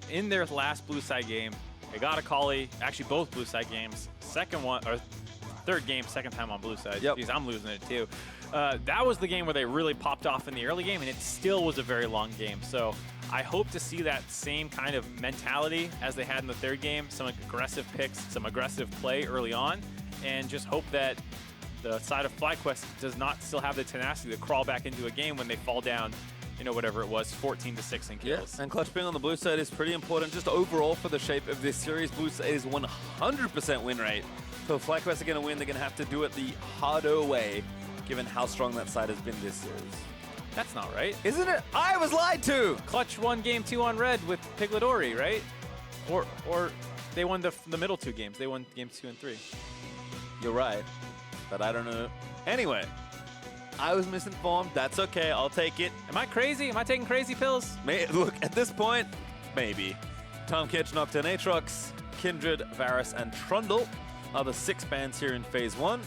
in their last blue side game, they got a Kali, actually both blue side games. Second one, or third game, second time on blue side. Yep. Jeez, I'm losing it too. That was the game where they really popped off in the early game, and it still was a very long game. So I hope to see that same kind of mentality as they had in the third game, some aggressive picks, some aggressive play early on, and just hope that the side of FlyQuest does not still have the tenacity to crawl back into a game when they fall down, you know, whatever it was, 14-6 in kills. Yeah, and clutch being on the blue side is pretty important just overall for the shape of this series. Blue side is 100% win rate. So if FlyQuest are going to win, they're going to have to do it the harder way, given how strong that side has been this series. That's not right. Isn't it? I was lied to! Clutch won game 2 on red with Piglet Ori, right? Or they won the middle 2 games. They won games 2 and 3. You're right, but I don't know. Anyway, I was misinformed. That's okay. I'll take it. Am I crazy? Am I taking crazy pills? Look, at this point, maybe. Tom Kitch, Nocturne, Aatrox, Kindred, Varus, and Trundle are the 6 bans here in Phase 1.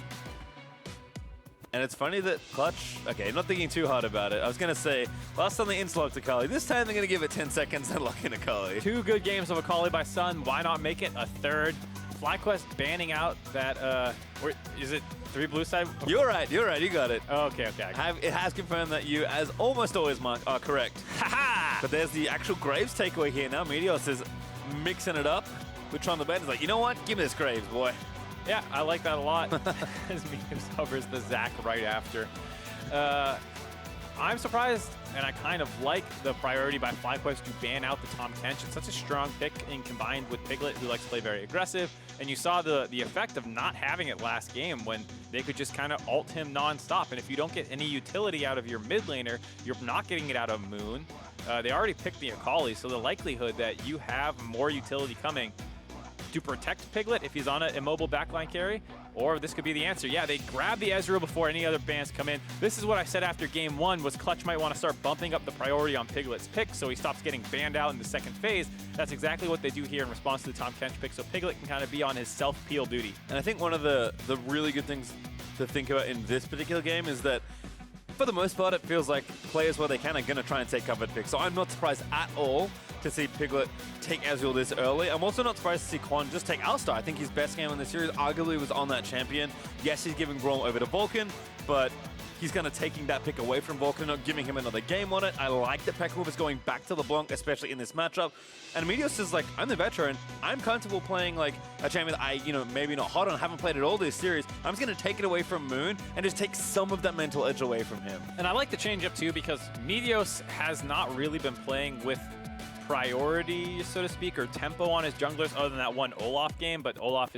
And it's funny that Clutch... Okay, not thinking too hard about it. I was going to say, last time they insta-locked Akali. This time they're going to give it 10 seconds and lock in Akali. 2 good games of Akali by Sun. Why not make it a third? FlyQuest banning out that... is it 3 blue side? You're right. You got it. Okay. It has confirmed that you, as almost always, Mark, are correct. Ha-ha! But there's the actual Graves takeaway here now. Meteos is mixing it up with Tron the Band. He's like, you know what? Give me this Graves, boy. Yeah, I like that a lot. As Meteos hovers the Zac right after. I'm surprised, and I kind of like the priority by FlyQuest to ban out the Tahm Kench. It's such a strong pick, and combined with Piglet, who likes to play very aggressive. And you saw the effect of not having it last game when they could just kind of ult him non-stop. And if you don't get any utility out of your mid laner, you're not getting it out of Moon. They already picked the Akali, so the likelihood that you have more utility coming to protect Piglet if he's on an immobile backline carry, or this could be the answer. Yeah, they grab the Ezreal before any other bans come in. This is what I said after game 1 was Clutch might want to start bumping up the priority on Piglet's pick so he stops getting banned out in the second phase. That's exactly what they do here in response to the Tahm Kench pick, so Piglet can kind of be on his self-peel duty. And I think one of the really good things to think about in this particular game is that for the most part, it feels like players where they can are going to try and take covered picks. So I'm not surprised at all to see Piglet take Ezreal this early. I'm also not surprised to see Quan just take Alistar. I think his best game in the series arguably was on that champion. Yes, he's giving Brawl over to Vulcan, but he's kind of taking that pick away from Vulcan, not giving him another game on it. I like that Pekka is going back to LeBlanc, especially in this matchup. And Meteos is like, I'm the veteran. I'm comfortable playing like a champion that I, maybe not hot on, haven't played it all this series. I'm just going to take it away from Moon and just take some of that mental edge away from him. And I like the change up too because Meteos has not really been playing with priority, so to speak, or tempo on his junglers other than that one Olaf game, but Olaf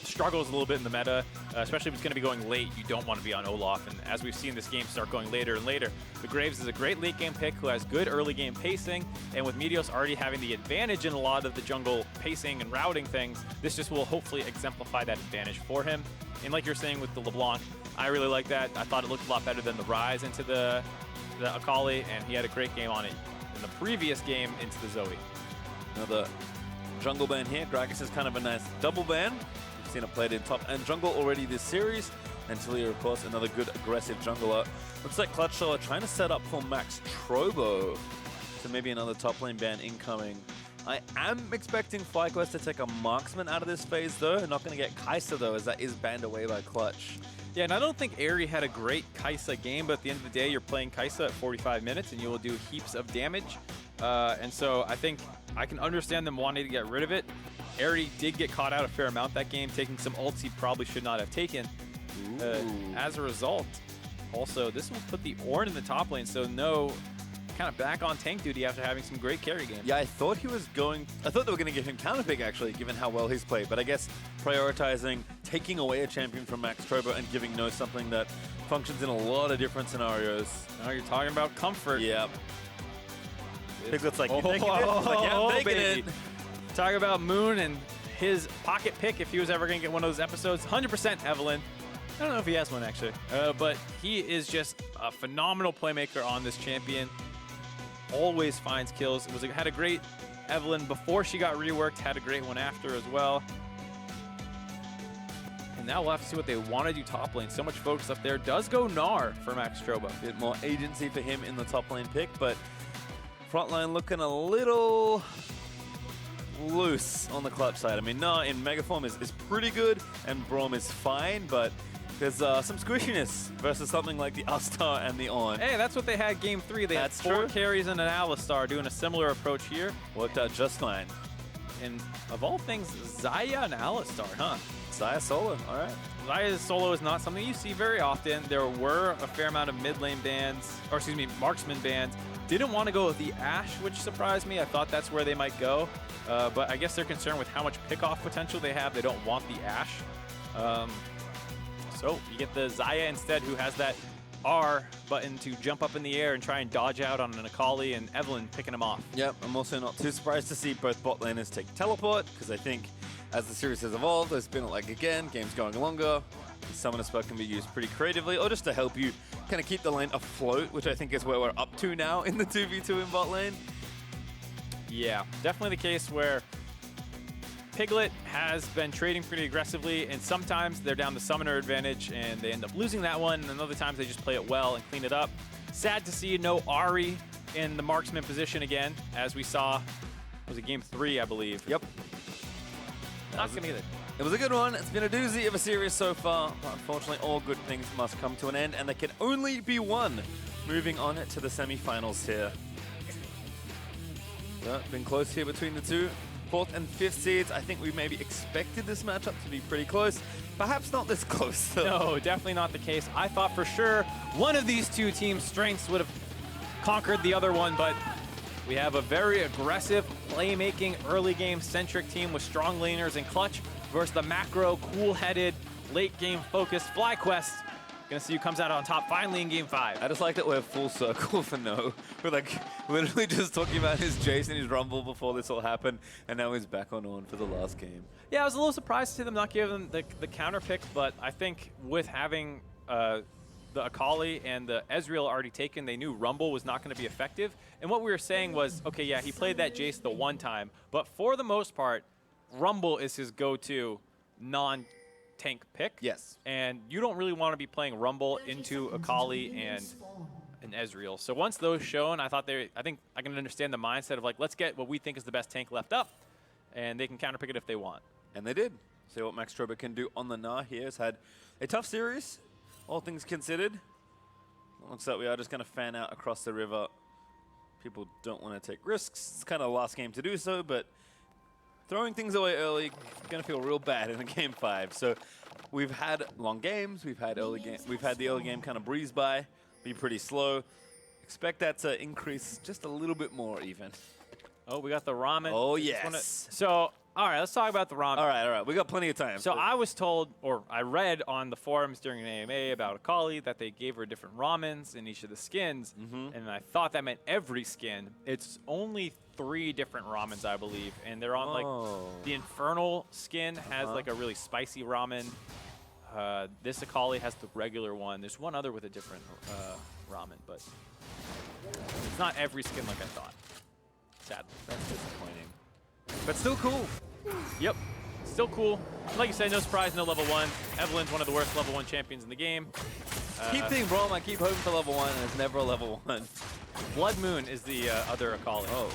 struggles a little bit in the meta, especially if it's going to be going late. You don't want to be on Olaf, and as we've seen this game start going later and later, the Graves is a great late game pick who has good early game pacing, and with Meteos already having the advantage in a lot of the jungle pacing and routing things, this just will hopefully exemplify that advantage for him. And like you're saying with the LeBlanc, I really like that. I thought it looked a lot better than the Rise into the Akali, and he had a great game on it in the previous game into the Zoe. Another jungle ban here. Gragas is kind of a nice double ban. We've seen it played in top and jungle already this series. And Talia, of course, another good aggressive jungler. Looks like Clutch are trying to set up for Max Trobo. So maybe another top lane ban incoming. I am expecting FlyQuest to take a marksman out of this phase, though. Not going to get Kai'Sa, though, as that is banned away by Clutch. Yeah, and I don't think Aery had a great Kai'Sa game, but at the end of the day, you're playing Kai'Sa at 45 minutes, and you will do heaps of damage. And so I think I can understand them wanting to get rid of it. Aery did get caught out a fair amount that game, taking some ults he probably should not have taken. As a result, also, this will put the Ornn in the top lane, so no... kind of back on tank duty after having some great carry games. Yeah, I thought they were going to give him counterpick, actually, given how well he's played. But I guess prioritizing taking away a champion from Max Trobo and giving No something that functions in a lot of different scenarios. Now you're talking about comfort. Yep. Piglet's like, you taking it? Like, yeah, I'm taking it. Talk about Moon and his pocket pick if he was ever going to get one of those episodes. 100% Evelyn. I don't know if he has one, actually. But he is just a phenomenal playmaker on this champion. Always finds kills. Had a great Evelyn before she got reworked, had a great one after as well. And now we'll have to see what they want to do top lane. So much focus up there. Does go Gnar for Max Trobo. A bit more agency for him in the top lane pick, but front line looking a little on the clutch side. I mean, NAAL in Mega Form is pretty good, and Braum is fine, but there's some squishiness versus something like the Alistar and the On. Hey, that's what they had Game 3. They had 4 carries and an Alistar doing a similar approach here. Worked out just fine. And of all things, Xayah and Alistar, huh? Xayah solo, all right. Xayah's solo is not something you see very often. There were a fair amount of mid lane bans, or excuse me, marksman bans. Didn't want to go with the Ashe, which surprised me. I thought that's where they might go. But I guess they're concerned with how much pickoff potential they have. They don't want the Ashe. So you get the Xayah instead, who has that R button to jump up in the air and try and dodge out on an Akali, and Evelyn picking him off. Yep, I'm also not too surprised to see both bot laners take teleport, because I think as the series has evolved, there's been, like, again, games going longer. The summoner spell can be used pretty creatively, or just to help you kind of keep the lane afloat, which I think is where we're up to now in the 2v2 in bot lane. Yeah, definitely the case where Piglet has been trading pretty aggressively, and sometimes they're down the summoner advantage and they end up losing that one, and other times they just play it well and clean it up. Sad to see no Ahri in the marksman position again, as we saw. It was a Game 3, I believe. Yep. Not gonna get it. It was a good one. It's been a doozy of a series so far, but unfortunately all good things must come to an end, and there can only be one. Moving on to the semifinals here. So, been close here between the two. 4th and 5th seeds. I think we maybe expected this matchup to be pretty close. Perhaps not this close, though. No, definitely not the case. I thought for sure one of these two teams' strengths would have conquered the other one, but we have a very aggressive, playmaking, early game-centric team with strong laners and clutch versus the macro, cool-headed, late-game focused FlyQuest. Gonna see who comes out on top finally in Game 5. I just like that we're full circle for No. We're like literally just talking about his Jace and his Rumble before this all happened, and now he's back on for the last game. Yeah, I was a little surprised to see them not give them the counter pick, but I think with having the Akali and the Ezreal already taken, they knew Rumble was not going to be effective. And what we were saying was, okay, yeah, he played that Jace the one time, but for the most part, Rumble is his go-to non-tank pick. Yes. And you don't really want to be playing Rumble into Akali and an Ezreal. So once those shown, I think I can understand the mindset of, like, let's get what we think is the best tank left up, and they can counter pick it if they want. And they did. See what Max Strober can do on the NAAL here. Has had a tough series, all things considered. Looks like we are just going to fan out across the river. People don't want to take risks. It's kind of the last game to do so, but throwing things away early, going to feel real bad in a Game 5. So we've had long games. We've had the early game kind of breeze by, be pretty slow. Expect that to increase just a little bit more even. Oh, we got the ramen. Oh, yes. So, all right, let's talk about the ramen. All right. We got plenty of time. So I was told, or I read on the forums during an AMA about Akali that they gave her different ramens in each of the skins, and I thought that meant every skin. It's only 3 different ramens, I believe, and they're on, like, the Infernal skin has, like, a really spicy ramen. This Akali has the regular one. There's one other with a different ramen, but it's not every skin like I thought. Sadly. That's disappointing. But still cool. Yep. Still cool. Like you said, no surprise, no level 1. Evelyn's one of the worst level 1 champions in the game. Keep thinking, bro, I keep hoping for level 1, and it's never a level 1. Blood Moon is the other Akali. Oh.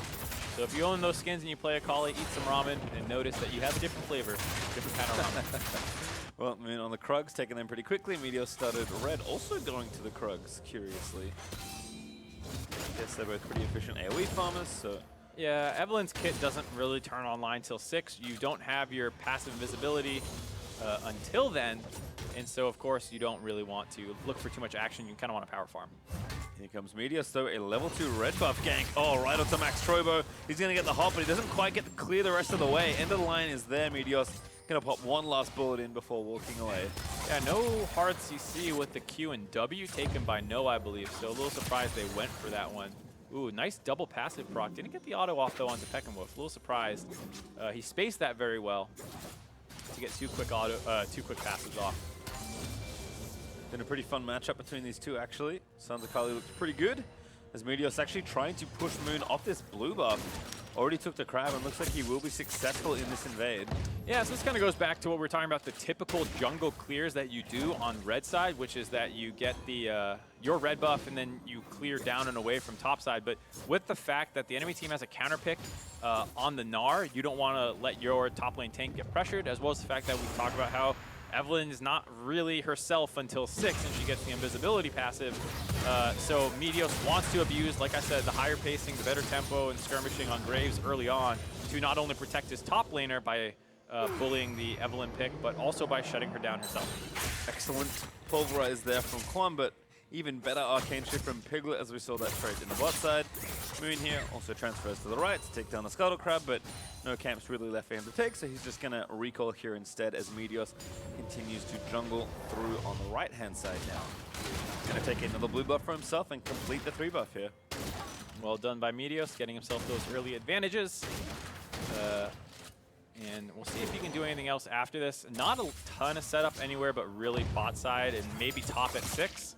So if you own those skins and you play Akali, eat some ramen, and notice that you have a different flavor, different kind of ramen. Well, Moon on the Krugs, taking them pretty quickly. Meteor started red, also going to the Krugs, curiously. I guess they're both pretty efficient AoE farmers, so... Yeah, Evelyn's kit doesn't really turn online till 6. You don't have your passive invisibility until then, and so of course you don't really want to look for too much action. You kind of want to power farm. Here comes Meteor, so a level 2 red buff gank. Oh, right onto Max Strobo. He's going to get the hop, but he doesn't quite get to clear the rest of the way. End of the line is there. Meteor's going to pop one last bullet in before walking away. Yeah, no hard CC with the Q and W taken by No, I believe, so a little surprised they went for that one. Ooh, nice double passive proc. Didn't get the auto off, though, onto Peckinwolf. A little surprised. He spaced that very well to get 2 quick passes off. Been a pretty fun matchup between these two, actually. Sons of Kali looks pretty good, as Meteor's actually trying to push Moon off this blue buff. already took the crab and looks like he will be successful in this invade. Yeah, so this kind of goes back to what we were talking about, the typical jungle clears that you do on red side, which is that you get the your red buff and then you clear down and away from top side. But with the fact that the enemy team has a counter pick on the Gnar, you don't want to let your top lane tank get pressured, as well as the fact that we talked about how Evelynn is not really herself until 6, and she gets the invisibility passive. So Meteos wants to abuse, like I said, the higher pacing, the better tempo, and skirmishing on Graves early on to not only protect his top laner by bullying the Evelynn pick, but also by shutting her down herself. Excellent pulverize there from Quan, but even better arcane shift from Piglet, as we saw that trade in the bot side. Moon here also transfers to the right to take down the Scuttle Crab, but no camps really left for him to take, so he's just going to recall here instead as Meteos continues to jungle through on the right-hand side now. Going to take another blue buff for himself and complete the 3 buff here. Well done by Meteos, getting himself those early advantages. And we'll see if he can do anything else after this. Not a ton of setup anywhere, but really bot side and maybe top at 6.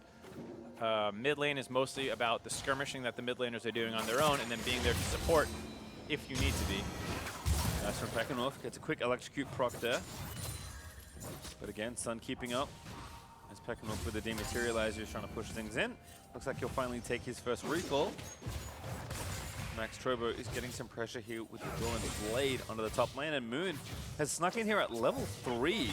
Mid lane is mostly about the skirmishing that the mid laners are doing on their own, and then being there to support if you need to be. Nice from Pekkanov, gets a quick electrocute proc there. But again, Sun keeping up. As Pekkanov with the dematerializer is trying to push things in. Looks like he'll finally take his first recall. Max Trobo is getting some pressure here with the Dawn Blade onto the top lane, and Moon has snuck in here at level 3.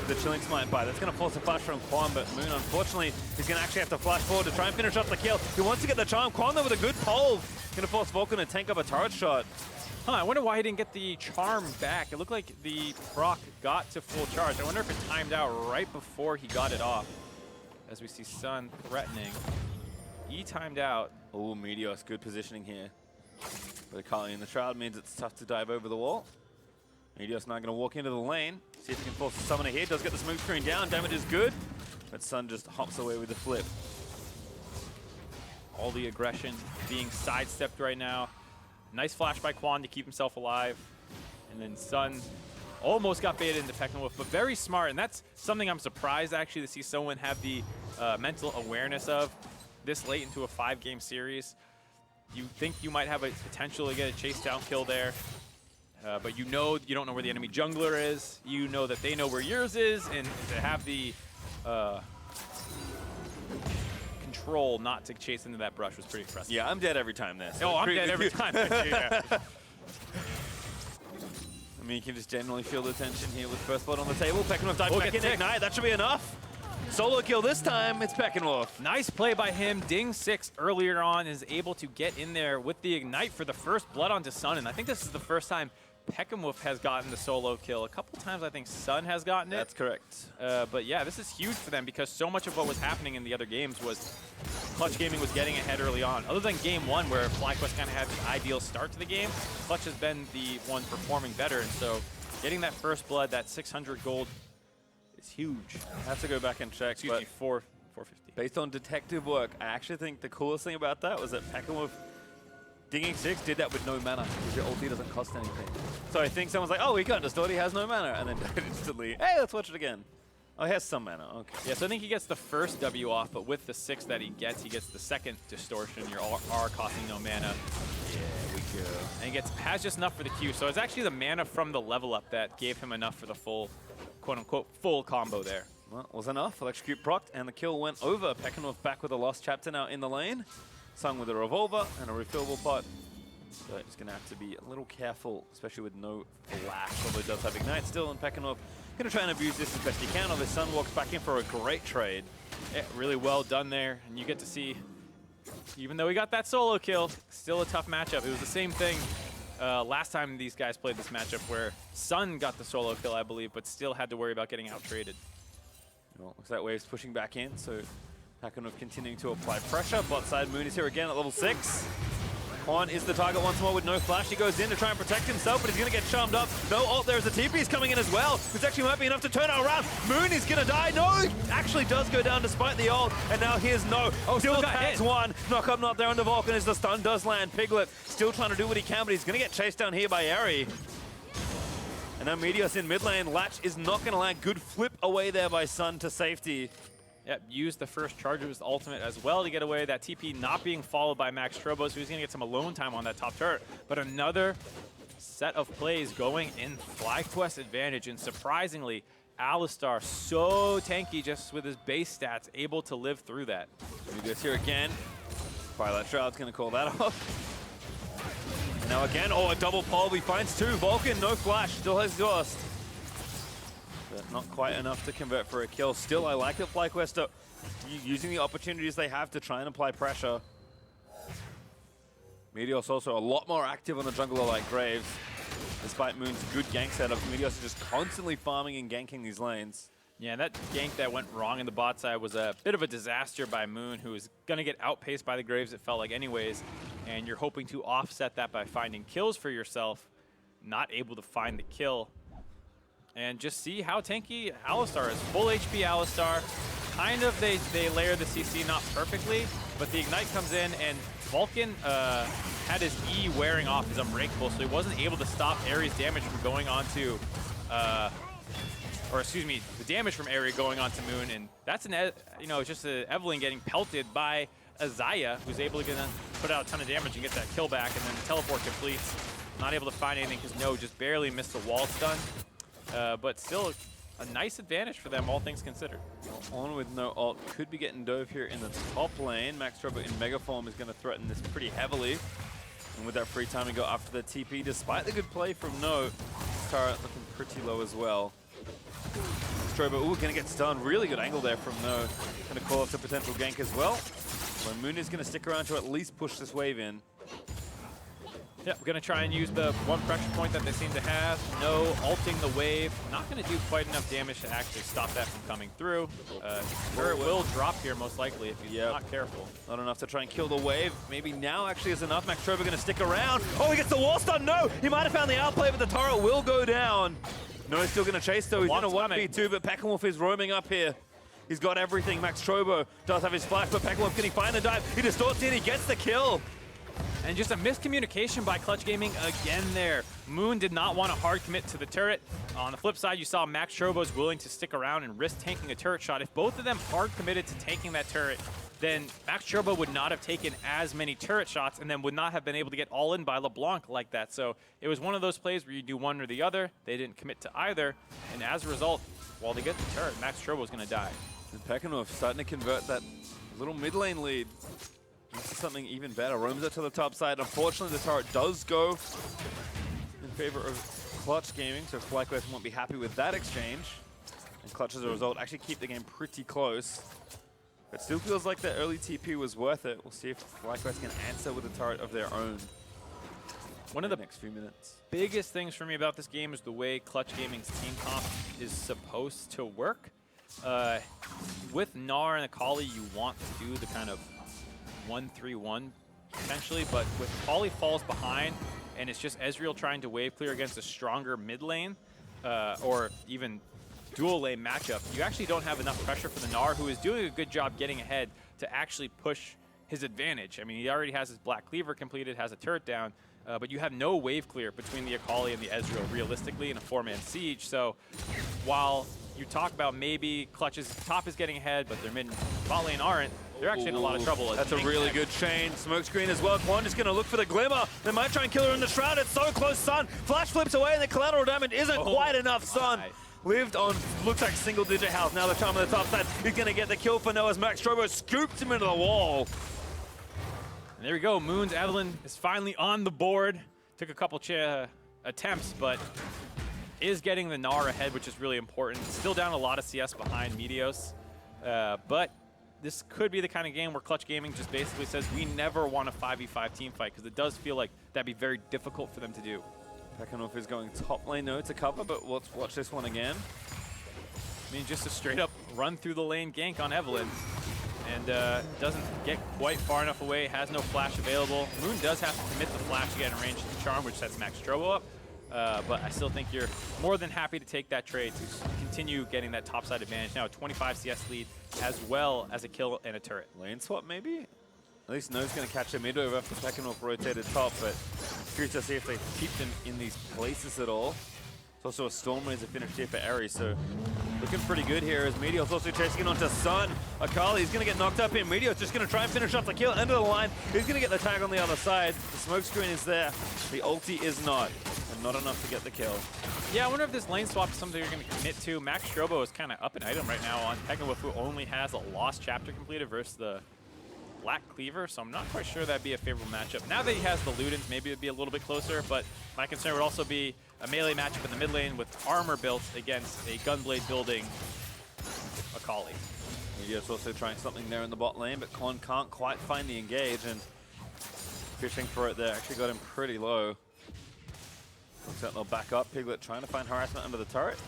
The Chilling Smite by. That's going to force a flash from Quan, but Moon, unfortunately, is going to actually have to flash forward to try and finish off the kill. He wants to get the charm. Quan, though, with a good pole. Going to force Vulcan to tank up a turret shot. Huh, I wonder why he didn't get the charm back. It looked like the proc got to full charge. I wonder if it timed out right before he got it off. As we see Sun threatening. He timed out. Oh, Meteos, good positioning here. But Kali in the Shroud means it's tough to dive over the wall. Meteos now going to walk into the lane. See if he can force a summoner here. Does get the smoke screen down. Damage is good. But Sun just hops away with the flip. All the aggression being sidestepped right now. Nice flash by Quan to keep himself alive. And then Sun almost got baited into Pekkanov, but very smart. And that's something I'm surprised actually to see someone have the mental awareness of this late into a 5-game series. You think you might have a potential to get a chase down kill there. But you know you don't know where the enemy jungler is. You know that they know where yours is, and to have the control not to chase into that brush was pretty impressive. Yeah, I'm dead every time there. So oh, I'm dead every time. Yeah. I mean, you can just generally feel the tension here with first blood on the table. Pekkanov dives back in, ignite. That should be enough. Solo kill this time, it's Pekkanov. Nice play by him. Ding 6 earlier on is able to get in there with the ignite for the first blood onto Sun, and I think this is the first time Pekkanov has gotten the solo kill. A couple times I think Sun has gotten it. That's correct. But yeah, this is huge for them because so much of what was happening in the other games was Clutch Gaming was getting ahead early on. Other than game 1 where FlyQuest kind of had the ideal start to the game, Clutch has been the one performing better, and so getting that first blood, that 600 gold, is huge. I have to go back and check. Excuse me, 450. Based on detective work, I actually think the coolest thing about that was that Pekkanov dinging 6 did that with no mana, because your ulti doesn't cost anything. So I think someone's like, oh, he got understood, he has no mana, and then died instantly. Hey, let's watch it again. Oh, he has some mana, okay. Yeah, so I think he gets the first W off, but with the 6 that he gets the second distortion. Your R costing no mana. Yeah, we go. And he has just enough for the Q. So it's actually the mana from the level up that gave him enough for the full, quote-unquote, full combo there. Well, it was enough. Electrocute procced, and the kill went over. Pekkanov back with a lost chapter now in the lane. Sung with a revolver and a refillable pot. So he's going to have to be a little careful, especially with no flash, although he does have ignite still, and Pekkanov going to try and abuse this as best he can. Although Sun walks back in for a great trade. Yeah, really well done there, and you get to see, even though he got that solo kill, still a tough matchup. It was the same thing last time these guys played this matchup where Sun got the solo kill, I believe, but still had to worry about getting out-traded. Well, looks like Wave's pushing back in, so Pekkanov continuing to apply pressure. Bot side, Moon is here again at level 6. Quan is the target once more with no flash. He goes in to try and protect himself, but he's going to get charmed up. No ult, there's a TP is coming in as well. This actually might be enough to turn it around. Moon is going to die. No, he actually does go down despite the ult. And now here's no. Oh, still tags one. Knock up not there on the Vulcan as the stun does land. Piglet still trying to do what he can, but he's going to get chased down here by Eri. And now Meteos in mid lane. Latch is not going to land. Good flip away there by Sun to safety. Yep, used the first charge of his ultimate as well to get away. That TP not being followed by MaxTrobo, so he's going to get some alone time on that top turret. But another set of plays going in FlyQuest advantage, and surprisingly, Alistar so tanky just with his base stats, able to live through that. He goes here again. Twilight Shroud's going to call that off. Now again, oh, a double pole. He finds two. Vulcan, no flash, still has exhaust. But not quite enough to convert for a kill. Still, I like that FlyQuest are using the opportunities they have to try and apply pressure. Meteos also a lot more active on a jungler like Graves. Despite Moon's good gank setup, Meteos is just constantly farming and ganking these lanes. Yeah, and that gank that went wrong in the bot side was a bit of a disaster by Moon, who was going to get outpaced by the Graves, it felt like anyways. And you're hoping to offset that by finding kills for yourself. Not able to find the kill. And just see how tanky Alistar is. Full HP Alistar. Kind of, they layer the CC not perfectly, but the Ignite comes in, and Vulcan had his E wearing off his Unbreakable, so he wasn't able to stop Ares' damage from going on to, or excuse me, the damage from Ares going on to Moon, and that's just Evelynn getting pelted by a Xayah, who's able to put out a ton of damage and get that kill back, and then the teleport completes. Not able to find anything because No just barely missed the wall stun, but still a nice advantage for them, all things considered. Well, on with no ult, could be getting dove here in the top lane. MaxTrobo in Mega Form is going to threaten this pretty heavily. And with that free time, we go after the TP. Despite the good play from No, Tara looking pretty low as well. MaxTrobo, ooh, going to get stunned. Really good angle there from No. Going to call off the potential gank as well. So Moon is going to stick around to at least push this wave in. Yeah, we're going to try and use the one pressure point that they seem to have. No ulting the wave. Not going to do quite enough damage to actually stop that from coming through. Turret will drop here most likely if he's not careful. Not enough to try and kill the wave. Maybe now actually is enough. MaxTrobo going to stick around. Oh, he gets the wall stun. No, he might have found the outplay, but the turret will go down. No, he's still going to chase though. He's in a 1v2, but Peckenwolf is roaming up here. He's got everything. MaxTrobo does have his flash, but Peckenwolf, can he find the dive? He distorts in, he gets the kill. And just a miscommunication by Clutch Gaming again there. Moon did not want to hard commit to the turret. On the flip side, you saw MaxTrobo's willing to stick around and risk tanking a turret shot. If both of them hard committed to tanking that turret, then MaxTrobo would not have taken as many turret shots and then would not have been able to get all in by LeBlanc like that. So it was one of those plays where you do one or the other. They didn't commit to either. And as a result, while they get the turret, MaxTrobo's going to die. And Peckenwolf starting to convert that little mid lane lead into something even better. Roams it to the top side. Unfortunately, the turret does go in favor of Clutch Gaming, so FlyQuest won't be happy with that exchange. And Clutch, as a result, actually keep the game pretty close. But still feels like the early TP was worth it. We'll see if FlyQuest can answer with a turret of their own. One of the next few minutes. Biggest things for me about this game is the way Clutch Gaming's team comp is supposed to work. With Gnar and Akali, you want to do the kind of 1-3-1 potentially, but with Akali falls behind and it's just Ezreal trying to wave clear against a stronger mid lane or even dual lane matchup, you actually don't have enough pressure for the Gnar, who is doing a good job getting ahead to actually push his advantage. I mean, he already has his Black Cleaver completed, has a turret down, but you have no wave clear between the Akali and the Ezreal realistically in a 4-man siege. So while you talk about maybe Clutch's top is getting ahead, but their mid and bot lane aren't, they're actually in a lot of trouble. That's a really good chain. Smokescreen as well. Quan just going to look for the Glimmer. They might try and kill her in the Shroud. It's so close, Sun. Flash flips away, and the collateral damage isn't quite enough, Sun. Lived on, looks like single-digit health. Now the charm on the top side. He's going to get the kill for Noah's MaxTrobo. Scooped him into the wall. And there we go. Moon's Evelynn is finally on the board. Took a couple attempts, but is getting the Gnar ahead, which is really important. Still down a lot of CS behind Meteos, but this could be the kind of game where Clutch Gaming just basically says, we never want a 5v5 team fight, because it does feel like that'd be very difficult for them to do. Peckenwolf is going top lane no to cover, but let's watch this one again. I mean, just a straight up run through the lane gank on Evelynn. And doesn't get quite far enough away, has no flash available. Moon does have to commit the flash to get in range of the charm, which sets MaxTrobo up. But I still think you're more than happy to take that trade to continue getting that topside advantage. Now a 25 CS lead, as well as a kill and a turret. Lane swap maybe? At least No's going to catch a mid over after Peckenwolf rotated top, but curious to see if they keep them in these places at all. It's Also a Storm Razor finish here for Eri, so looking pretty good here as Meteor's also chasing it onto Sun. Akali, he's going to get knocked up here. Meteor's just going to try and finish off the kill, end of the line. He's going to get the tag on the other side. The smoke screen is there. The ulti is not, and not enough to get the kill. Yeah, I wonder if this lane swap is something you're going to commit to. Max Strobo is kind of up an item right now on Pekanwolf, who only has a lost chapter completed versus the Black Cleaver, so I'm not quite sure that'd be a favorable matchup. Now that he has the Ludens, maybe it'd be a little bit closer, but my concern would also be a melee matchup in the mid lane with armor built against a Gunblade building Akali. Meteor's also trying something there in the bot lane, but Con can't quite find the engage, and fishing for it there actually got him pretty low. Looks like they'll back up. Piglet trying to find harassment under the turret.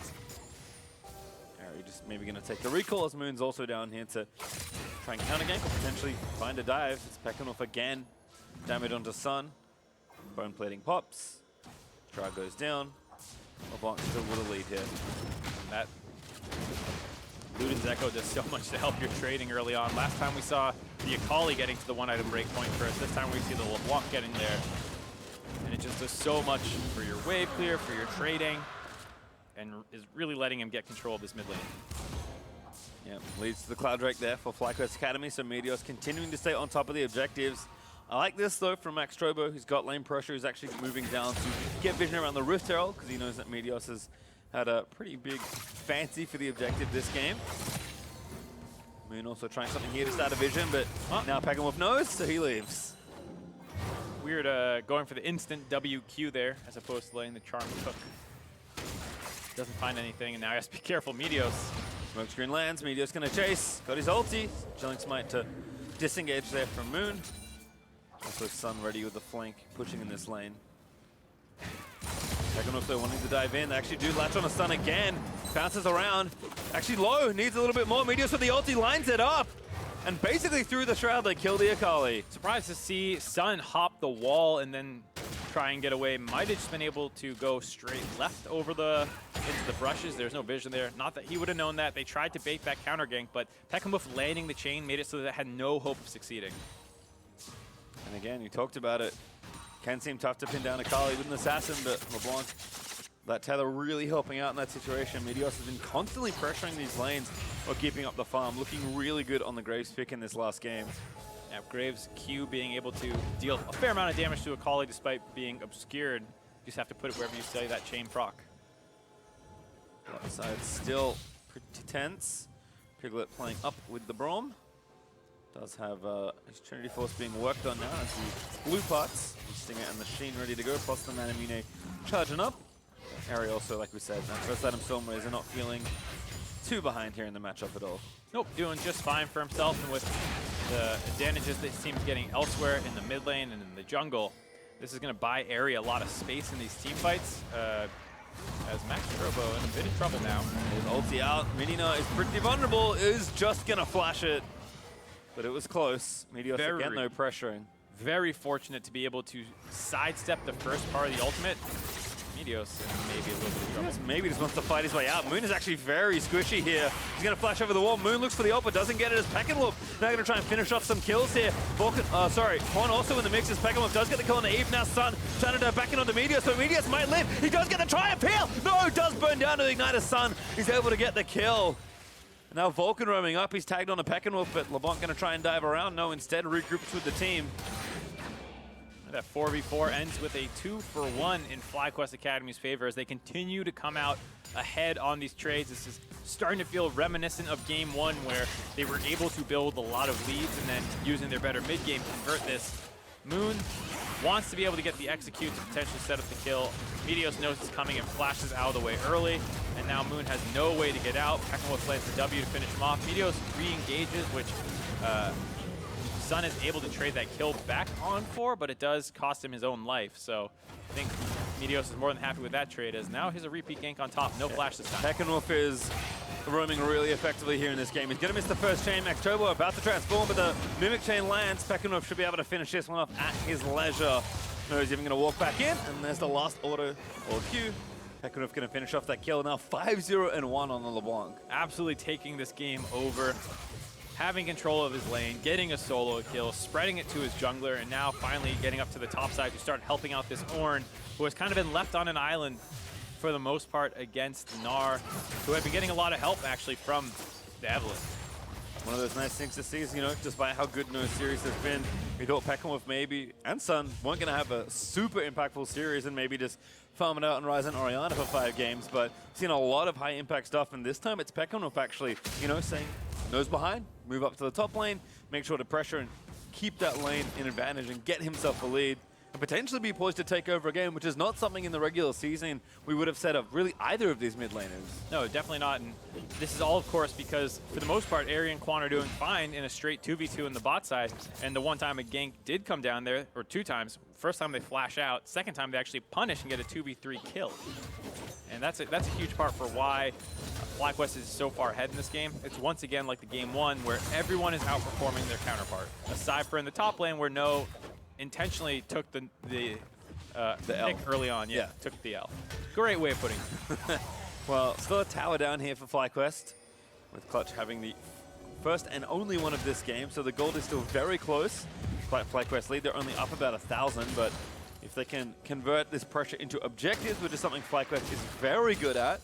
Eri just maybe going to take the recall as Moon's also down here to try and counter gank or potentially find a dive. It's Pekanwolf again. Damage onto Sun. Bone plating pops. Drag goes down. LeBlanc still with a lead here. And that Luden's Echo does so much to help your trading early on. Last time we saw the Akali getting to the one item breakpoint first. This time we see the LeBlanc getting there. And it just does so much for your wave clear, for your trading, and is really letting him get control of this mid lane. Yeah, leads to the Cloud Drake there for FlyQuest Academy, so Meteor's continuing to stay on top of the objectives. I like this though from Max Strobo, who's got lane pressure, who's actually moving down to get vision around the Rift Herald, because he knows that Meteor has had a pretty big fancy for the objective this game. Moon also trying something here to start a vision, but now Pekanwolf knows, so he leaves. Weird going for the instant WQ there, as opposed to letting the charm cook. Doesn't find anything, and now he has to be careful. Meteos. Smoke screen lands, Meteor's gonna chase. Got his ulti. Chilling Smite to disengage there from Moon. Also Sun ready with the flank, pushing in this lane. Pekanwolf though wanting to dive in. They actually do latch on a stun again. Bounces around. Actually low, needs a little bit more. Meteos with the ulti, lines it up. And basically through the shroud, they kill the Akali. Surprised to see Sun hop the wall and then try and get away. Might have just been able to go straight left over into the brushes. There's no vision there. Not that he would have known that. They tried to bait that counter gank, but Pekanwolf landing the chain made it so that it had no hope of succeeding. And again, you talked about it. Can seem tough to pin down Akali with an assassin, but LeBlanc, that tether really helping out in that situation. Meteos has been constantly pressuring these lanes or keeping up the farm, looking really good on the Graves pick in this last game. Yeah, Graves' Q being able to deal a fair amount of damage to Akali despite being obscured. You just have to put it wherever you say that chain proc. Left side still pretty tense. Piglet playing up with the Braum. Does have his Trinity Force being worked on now as the blue parts, Stinger and the Sheen ready to go, plus the Manamune charging up. Eri also, like we said, first item Storm Razor not feeling too behind here in the matchup at all. Nope, doing just fine for himself, and with the advantages that he seems getting elsewhere in the mid lane and in the jungle, this is going to buy Eri a lot of space in these team fights. As Max Strobo in a bit of trouble now. His ulti out, Minina is pretty vulnerable, is just going to flash it. But it was close. Meteos again, no pressuring. Very fortunate to be able to sidestep the first part of the ultimate. Meteos maybe a little bit of trouble. Maybe just wants to fight his way out. Moon is actually very squishy here. He's going to flash over the wall. Moon looks for the ult, but doesn't get it as Pekanwolf now going to try and finish off some kills here. Quan also in the mix as Pekanwolf does get the kill on the Eve. Now Sun trying to dive back in onto Meteos, so Meteos might live. He does get the triumph heal. No, does burn down to the Igniter Sun. He's able to get the kill. Now Vulcan roaming up. He's tagged on a Pekanwolf, but LeBlanc going to try and dive around. No, instead regroups with the team. That 4v4 ends with a 2-for-1 in FlyQuest Academy's favor as they continue to come out ahead on these trades. This is starting to feel reminiscent of Game 1 where they were able to build a lot of leads and then using their better mid-game convert this. Moon wants to be able to get the execute to potentially set up the kill. Meteos knows it's coming and flashes out of the way early, and now Moon has no way to get out. Pekanwolf plays the W to finish him off. Meteos re-engages, which Sun is able to trade that kill back on for, but it does cost him his own life. So I think Meteos is more than happy with that trade, as now he's a repeat gank on top. No flash this time. Pekanwolf is roaming really effectively here in this game. He's going to miss the first chain. Max Strobo about to transform, but the Mimic chain lands. Pekanwolf should be able to finish this one off at his leisure. No, he's even going to walk back in, and there's the last auto or Q. Pekanwolf going to finish off that kill. Now 5-0-1 on the LeBlanc. Absolutely taking this game over. Having control of his lane, getting a solo kill, spreading it to his jungler, and now finally getting up to the top side to start helping out this Ornn, who has kind of been left on an island for the most part against NAAL, who have been getting a lot of help actually from the Evelyn. One of those nice things to see is, you know, despite how good no series has been, we thought Peckenwolf maybe and Sun weren't going to have a super impactful series and maybe just farm it out on Rise and Oriana for 5 games, but seen a lot of high impact stuff, and this time it's Peckenwolf actually, you know, saying nose behind, move up to the top lane, make sure to pressure and keep that lane in advantage and get himself a lead, and potentially be poised to take over a game, which is not something in the regular season we would have said of really either of these mid laners. No, definitely not. And this is all, of course, because for the most part, Ari and Quan are doing fine in a straight 2v2 in the bot side. And the one time a gank did come down there, or 2 times, first time they flash out, second time they actually punish and get a 2v3 kill. And that's a huge part for why FlyQuest is so far ahead in this game. It's once again like the game 1 where everyone is outperforming their counterpart. Aside from in the top lane where No intentionally took the L early on. Yeah, took the L. Great way of putting it. Well, still a tower down here for FlyQuest, with Clutch having the first and only one of this game, so the gold is still very close. FlyQuest lead, they're only up about 1,000, but if they can convert this pressure into objectives, which is something FlyQuest is very good at,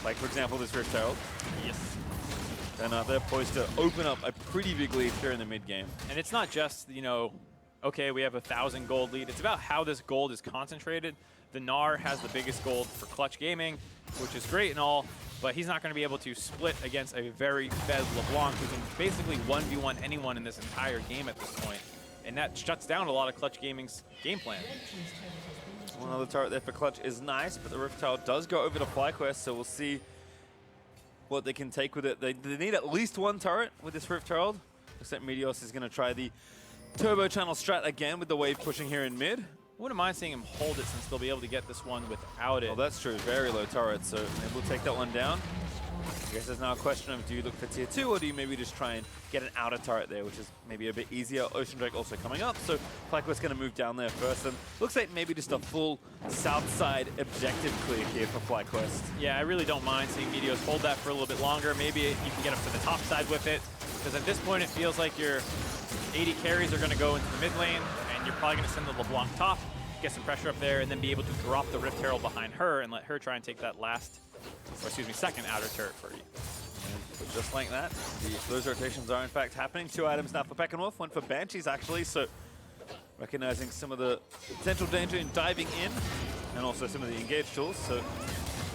like for example this Rift Herald. Yes. Then they're poised to open up a pretty big lead here in the mid game. And it's not just, you know, okay, we have 1,000 gold lead. It's about how this gold is concentrated. The NAAL has the biggest gold for Clutch Gaming, which is great and all, but he's not going to be able to split against a very fed LeBlanc who can basically 1v1 anyone in this entire game at this point. And that shuts down a lot of Clutch Gaming's game plan. One other turret there for Clutch is nice, but the Rift Herald does go over to FlyQuest, so we'll see what they can take with it. They need at least 1 turret with this Rift Herald. Looks like Meteos is going to try the turbo channel strat again with the wave pushing here in mid. Wouldn't mind seeing him hold it since they'll be able to get this one without it. Well, that's true. Very low turret, so maybe we'll take that one down. I guess there's now a question of do you look for tier 2 or do you maybe just try and get an outer turret there, which is maybe a bit easier. Ocean Drake also coming up, so FlyQuest's going to move down there first. And looks like maybe just a full south side objective clear here for FlyQuest. Yeah, I really don't mind seeing Meteos hold that for a little bit longer. Maybe you can get up to the top side with it, because at this point it feels like your 80 carries are going to go into the mid lane, and you're probably going to send the LeBlanc top, get some pressure up there, and then be able to drop the Rift Herald behind her and let her try and take that second outer turret for you. But just like that, those rotations are in fact happening. 2 items now for Peckenwolf, 1 for Banshees actually, so recognizing some of the potential danger in diving in, and also some of the engage tools, so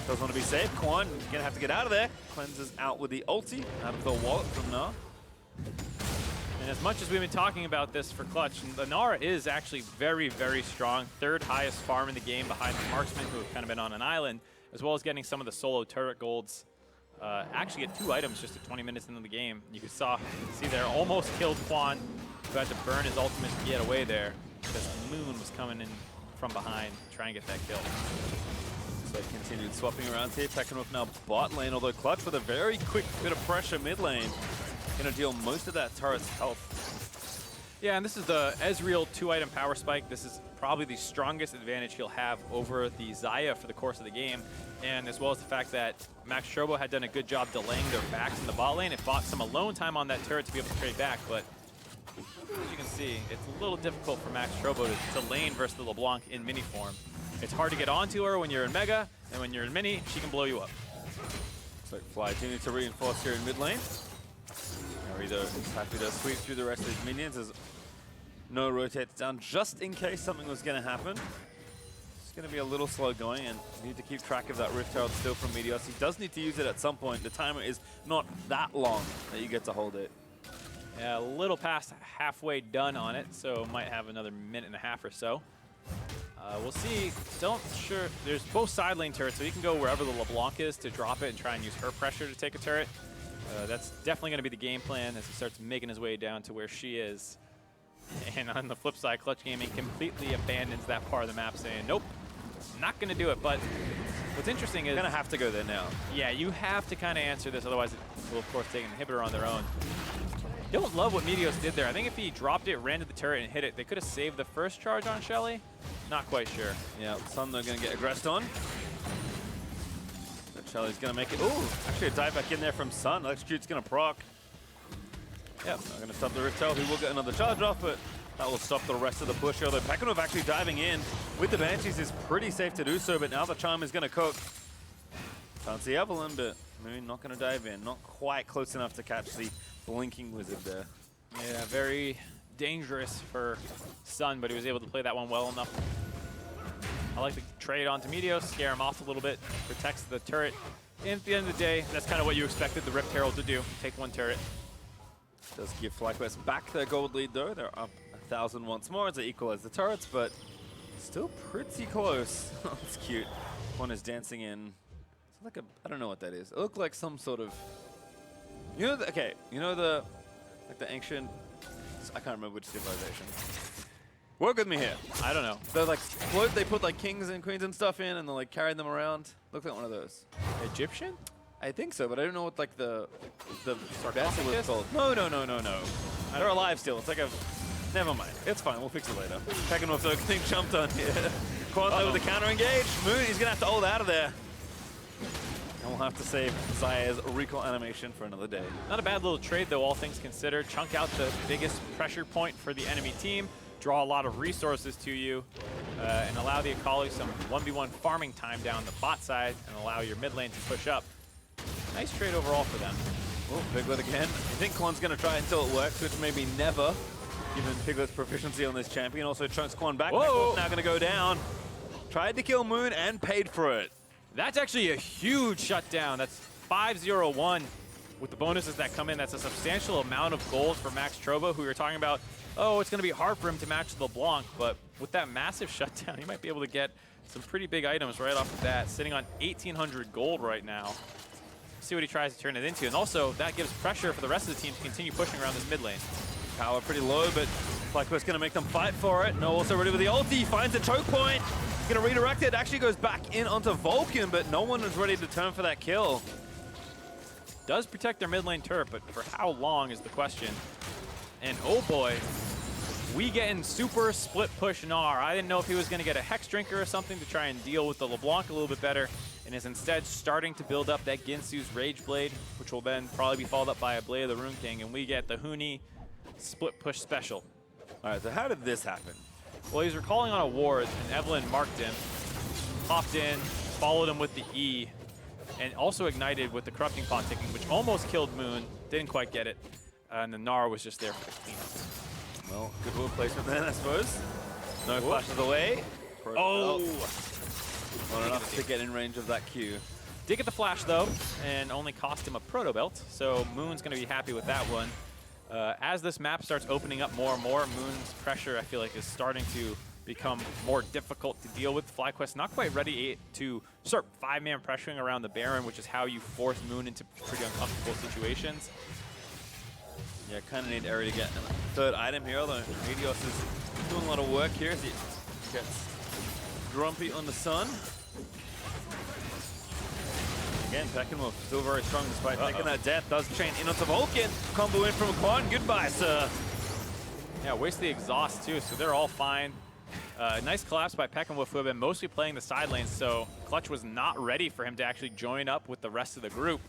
does want to be safe. Quan gonna have to get out of there. Cleanses out with the ulti, out of the wallet from NAAL. And as much as we've been talking about this for Clutch, the NAAL is actually very, very strong. 3rd highest farm in the game behind the Marksman, who have kind of been on an island, as well as getting some of the solo turret golds. Actually get 2 items just at 20 minutes into the game. You can see there, almost killed Quan, who had to burn his ultimate to get away there, because Moon was coming in from behind to try and get that kill. So they continued swapping around here. Peckenwolf now bot lane, although Clutch with a very quick bit of pressure mid lane. Gonna deal most of that turret's health. Yeah, and this is the Ezreal 2-item power spike. This is probably the strongest advantage he'll have over the Xayah for the course of the game, and as well as the fact that Max Strobo had done a good job delaying their backs in the bot lane. It bought some alone time on that turret to be able to trade back, but as you can see, it's a little difficult for Max Strobo to lane versus the LeBlanc in mini form. It's hard to get onto her when you're in Mega, and when you're in Mini, she can blow you up. Looks like Fly do need to reinforce here in mid lane. Narita is happy to sweep through the rest of his minions as No rotates down just in case something was going to happen. It's going to be a little slow going, and you need to keep track of that Rift Herald still from Meteos. He does need to use it at some point. The timer is not that long that you get to hold it. Yeah, a little past halfway done on it, so might have another minute and a half or so. We'll see. Sure. There's both side lane turrets, so he can go wherever the LeBlanc is to drop it and try and use her pressure to take a turret. That's definitely going to be the game plan as he starts making his way down to where she is. And on the flip side, Clutch Gaming completely abandons that part of the map, saying, nope, not going to do it. But what's interesting is... Going to have to go there now. Yeah, you have to kind of answer this, otherwise it will, of course, take an inhibitor on their own. Don't love what Meteos did there. I think if he dropped it, ran to the turret, and hit it, they could have saved the first charge on Shelly. Not quite sure. Yeah, Sun, they're going to get aggressed on. But Shelly's going to make it. Ooh, actually a dive back in there from Sun. Electrocute's going to proc. Yep, not going to stop the Rift Herald, who will get another charge off, but That will stop the rest of the push, although Pekanov actually diving in with the Banshees is pretty safe to do so, but now the Charm is going to cook. Can't see Evelyn, but Moon not going to dive in. Not quite close enough to catch the blinking wizard there. Yeah, very dangerous for Sun, but he was able to play that one well enough. I like the trade onto Meteos, scare him off a little bit, protects the turret. And at the end of the day, that's kind of what you expected the Rift Herald to do, take one turret. Does give FlyQuest back their gold lead though. They're up 1,000 once more as they equalize the turrets, but still pretty close. That's cute. One is dancing in. It's like a, I don't know what that is. It looked like some sort of, you know, okay, you know like the ancient, I can't remember which civilization. Work with me here. I don't know. They're like float, they put like kings and queens and stuff in and they're like carrying them around. Looks like one of those. Egyptian? I think so, but I don't know what like the vessel is Sarcophagus? called. No. They're alive still. It's like a, never mind. It's fine, we'll fix it later. Pekanov though getting jumped on here. Quanto with the counter engage. Moon, he's gonna have to ult out of there. And we'll have to save Zaya's recall animation for another day. Not a bad little trade though, all things considered. Chunk out the biggest pressure point for the enemy team, draw a lot of resources to you, and allow the Akali some 1v1 farming time down the bot side, and allow your mid lane to push up. Nice trade overall for them. Oh, Piglet again. I think Quan's going to try until it works, which maybe never, given Piglet's proficiency on this champion. Also chunks Quan back. Whoa! Now going to go down. Tried to kill Moon and paid for it. That's actually a huge shutdown. That's 5-0-1 with the bonuses that come in. That's a substantial amount of gold for Max Trobo, who you're talking about. Oh, it's going to be hard for him to match LeBlanc, but with that massive shutdown, he might be able to get some pretty big items right off the bat. Sitting on 1,800 gold right now. See what he tries to turn it into, and also that gives pressure for the rest of the team to continue pushing around this mid lane. Power pretty low, but FlyQuest going to make them fight for it. No, also ready with the ulti, finds a choke point. He's going to redirect it, actually goes back in onto Vulcan, but no one is ready to turn for that kill. Does protect their mid lane turret, but for how long is the question. And oh boy, we getting super split push Gnar. I didn't know if he was going to get a Hex Drinker or something to try and deal with the LeBlanc a little bit better, and is instead starting to build up that Ginsu's Rage Blade, which will then probably be followed up by a Blade of the Rune King, and we get the Huni split push special. All right, so how did this happen? Well, he was recalling on a ward, and Evelyn marked him, popped in, followed him with the E, and also ignited with the Corrupting Paw ticking, which almost killed Moon, didn't quite get it, and the Gnar was just there for the cleanup. Well, good little placement then, I suppose. No flashes away. Oh! Not enough to get in range of that Q. Did get the flash though, and only cost him a proto belt, so Moon's going to be happy with that one. As this map starts opening up more and more, Moon's pressure I feel like is starting to become more difficult to deal with. FlyQuest not quite ready to start 5-man pressuring around the Baron, which is how you force Moon into pretty uncomfortable situations. Yeah, kind of need Eri to get a third item here, although Meteos is doing a lot of work here as he gets grumpy on the Sun. Again, Pekanov still very strong despite taking that death. Does chain in onto Vulcan. Combo in from Quan. Goodbye, sir. Yeah, waste the exhaust too, so they're all fine. Nice collapse by Pekanov, who have been mostly playing the side lanes, so Clutch was not ready for him to actually join up with the rest of the group.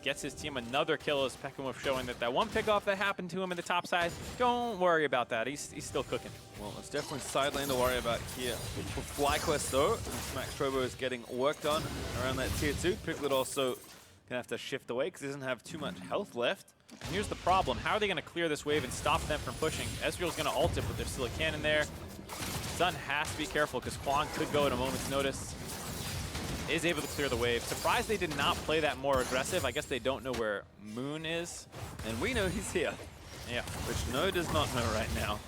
Gets his team another kill as Pekanov showing that one pickoff that happened to him in the top side, don't worry about that. He's still cooking. Well, it's definitely side lane to worry about here. For FlyQuest though, Max Trobo is getting work done around that tier 2. Piglet also gonna have to shift away because he doesn't have too much health left. And here's the problem. How are they gonna clear this wave and stop them from pushing? Ezreal's gonna ult it, but there's still a cannon there. Sun has to be careful because Quan could go at a moment's notice. Is able to clear the wave. Surprised they did not play that more aggressive. I guess they don't know where Moon is. And we know he's here. Yeah. Which No does not know right now.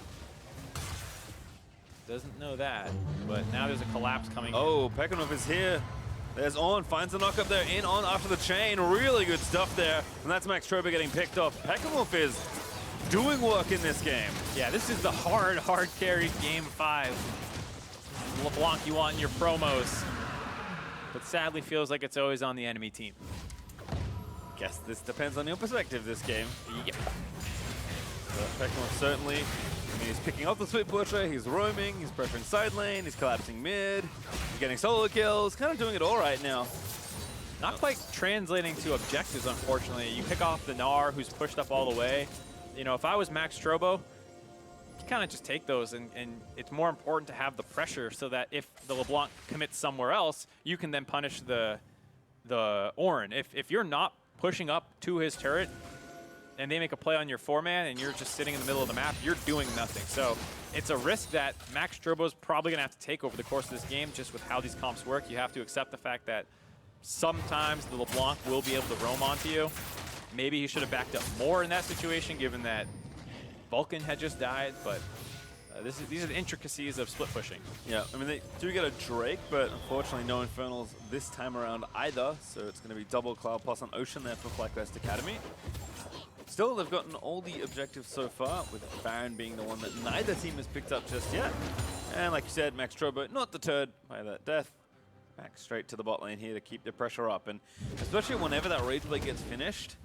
Doesn't know that, but now there's a collapse coming. Oh, Pekanov is here. There's On, finds the knock up there, in On after the chain. Really good stuff there. And that's Max Trobo getting picked off. Pekanov is doing work in this game. Yeah, this is the hard carry game 5. LeBlanc you want in your promos. But sadly feels like it's always on the enemy team. Guess this depends on your perspective this game. Yep. Pekanov certainly, I mean, he's picking up the split pusher, he's roaming, he's pressuring side lane, he's collapsing mid, he's getting solo kills, kind of doing it all right now. Not quite translating to objectives, unfortunately. You pick off the Gnar, who's pushed up all the way. You know, if I was Max Trobo, can kind of just take those, and it's more important to have the pressure so that if the LeBlanc commits somewhere else, you can then punish the Orin. If you're not pushing up to his turret and they make a play on your 4-man and you're just sitting in the middle of the map, you're doing nothing. So it's a risk that Max Strobo's probably going to have to take over the course of this game, just with how these comps work. You have to accept the fact that sometimes the LeBlanc will be able to roam onto you. Maybe he should have backed up more in that situation, given that Vulcan had just died, but these are the intricacies of split pushing. Yeah, I mean, they do get a Drake, but unfortunately no Infernals this time around either, so it's going to be double Cloud Plus on Ocean there for FlyQuest Academy. Still, they've gotten all the objectives so far, with Baron being the one that neither team has picked up just yet. And like you said, Max Strobo not deterred by that death. Back straight to the bot lane here to keep the pressure up. And especially whenever that Rage Blade gets finished,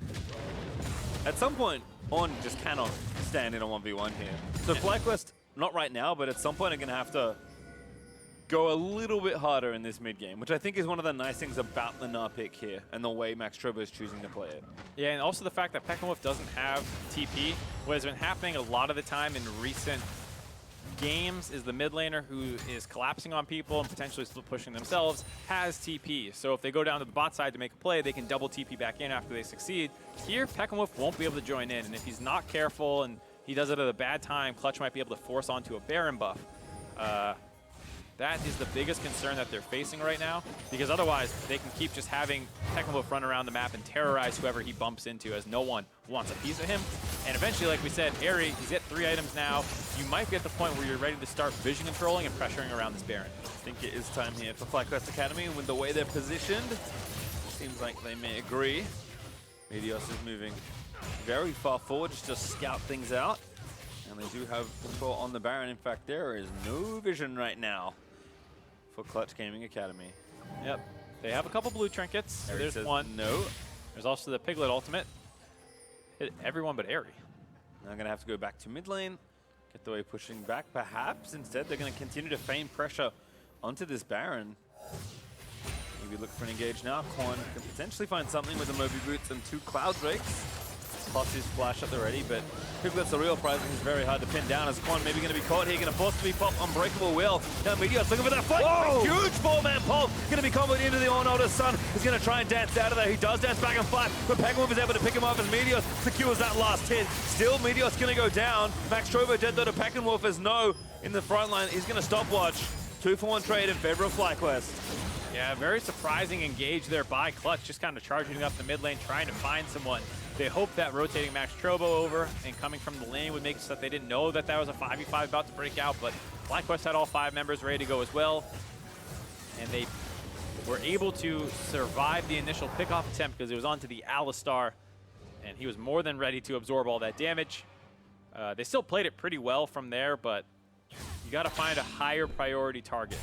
at some point, On just cannot stand in a 1v1 here. So FlyQuest, not right now, but at some point are going to have to go a little bit harder in this mid game, which I think is one of the nice things about the NAAL pick here and the way Max Strobo is choosing to play it. Yeah, and also the fact that Peckenwolf doesn't have TP. What has been happening a lot of the time in recent games is the mid laner who is collapsing on people and potentially split pushing themselves has TP. So if they go down to the bot side to make a play, they can double TP back in after they succeed. Here, Peckenwolf won't be able to join in, and if he's not careful and he does it at a bad time, Clutch might be able to force onto a Baron buff. That is the biggest concern that they're facing right now, because otherwise they can keep just having Peckenwolf run around the map and terrorize whoever he bumps into, as no one wants a piece of him. And eventually, like we said, Airy, he's at 3 items now. You might be at the point where you're ready to start vision controlling and pressuring around this Baron. I think it is time here for FlyQuest Academy, and with the way they're positioned, seems like they may agree. Meteos is moving very far forward just to scout things out. And they do have control on the Baron. In fact, there is no vision right now for Clutch Gaming Academy. Yep. They have a couple blue trinkets. Airy There's says one. No. There's also the Piglet ultimate. Hit everyone but Airy. Now going to have to go back to mid lane. Get the way pushing back. Perhaps instead they're going to continue to feign pressure onto this Baron. Maybe look for an engage now. Korn can potentially find something with the Moby Boots and 2 Cloud Drakes. Plus his flash up already, but Piglet's the real prize, and he's very hard to pin down. As Quan maybe going to be caught here, going to force to be pop Unbreakable Will. Now Meteos looking for that fight. A huge 4-man pole, going to be comboed into the All-Notice Sun. He's going to try and dance out of there. He does dance back and fight, but Peckenwolf is able to pick him up as Meteos secures that last hit. Still Meteos going to go down. Max Strobo dead though to Peckenwolf as no in the front line. He's going to stopwatch. 2-for-1 trade in favor of FlyQuest. Yeah, very surprising engage there by Clutch, just kind of charging up the mid lane, trying to find someone. They hoped that rotating Max Strobo over and coming from the lane would make it so that they didn't know that that was a 5v5 about to break out, but FlyQuest had all 5 members ready to go as well. And they were able to survive the initial pickoff attempt because it was onto the Alistar, and he was more than ready to absorb all that damage. They still played it pretty well from there, but you got to find a higher priority target.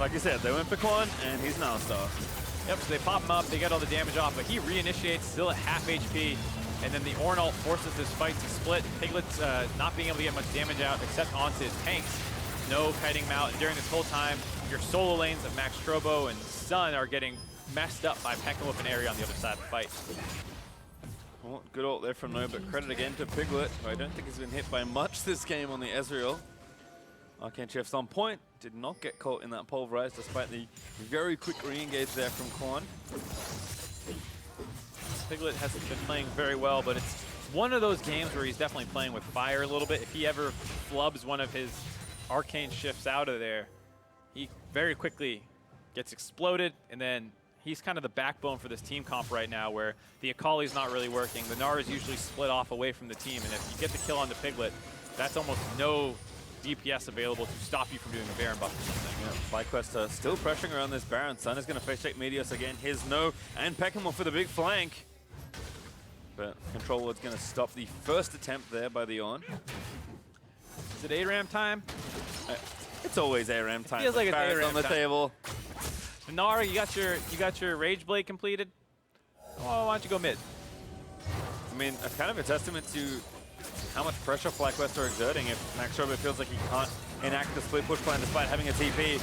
Like you said, they went for Quan, and he's an Alistar. Yep, so they pop him up, they get all the damage off, but he reinitiates, still at half HP, and then the Orn ult forces this fight to split. Piglet's not being able to get much damage out except onto his tanks. No kiting him out, and during this whole time, your solo lanes of Max Strobo and Sun are getting messed up by Peckenwolf and Airy on the other side of the fight. Well, good ult there from No, but credit again to Piglet, who I don't think has been hit by much this game on the Ezreal. Arcane Chef's on point, did not get caught in that pulverize despite the very quick re-engage there from Korn. Piglet hasn't been playing very well, but it's one of those games where he's definitely playing with fire a little bit. If he ever flubs one of his Arcane Shifts out of there, he very quickly gets exploded, and then he's kind of the backbone for this team comp right now, where the Akali's not really working. The Gnar is usually split off away from the team, and if you get the kill on the Piglet, that's almost no DPS available to stop you from doing a Baron buff or something. Yeah, FlyQuest still pressuring around this Baron. Sun is going to face check Meteos again. His no, and Peckenwolf for the big flank. But Control Ward's going to stop the first attempt there by the Orn. Is it ARAM time? It's always ARAM time. Feels like it's ARAM on the time. table. Nara, you got your Rage Blade completed. Oh, why don't you go mid? I mean, a kind of a testament to how much pressure FlyQuest are exerting if Max Strobo feels like he can't enact the split push plan despite having a TP.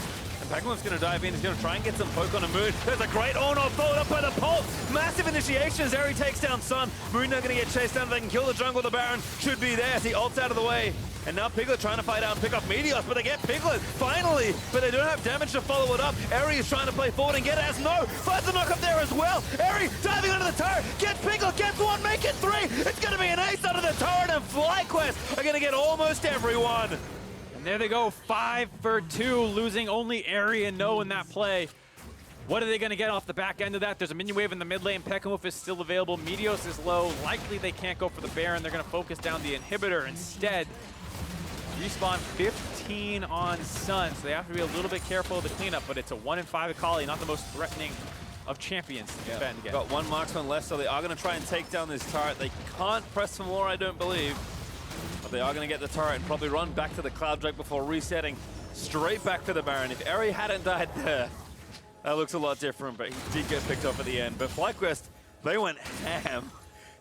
Pachamof's going to dive in. He's going to try and get some poke on a Moon. There's a great on-off followed up by the Pulse. Massive initiation as Eri takes down Sun. Moon not going to get chased down. They can kill the jungle. The Baron should be there as he ults out of the way. And now Piglet trying to fight out and pick off Meteos, but they get Piglet, finally! But they don't have damage to follow it up. Eri is trying to play forward and get it as no! Finds the knock up there as well! Eri diving under the turret, gets Piglet, gets one, make it three! It's gonna be an ace under the turret, and FlyQuest are gonna get almost everyone! And there they go, 5 for 2, losing only Eri and No in that play. What are they going to get off the back end of that? There's a minion wave in the mid lane. Pekamoof is still available. Meteos is low. Likely they can't go for the Baron. They're going to focus down the inhibitor instead. Respawn 15 on Sun, so they have to be a little bit careful of the cleanup, but it's a 1 in 5 Akali, not the most threatening of champions to defend against. Got one marksman left, so they are going to try and take down this turret. They can't press for more, I don't believe. But they are going to get the turret and probably run back to the Cloud Drake before resetting straight back to the Baron. If Eri hadn't died there, that looks a lot different, but he did get picked off at the end. But FlyQuest, they went ham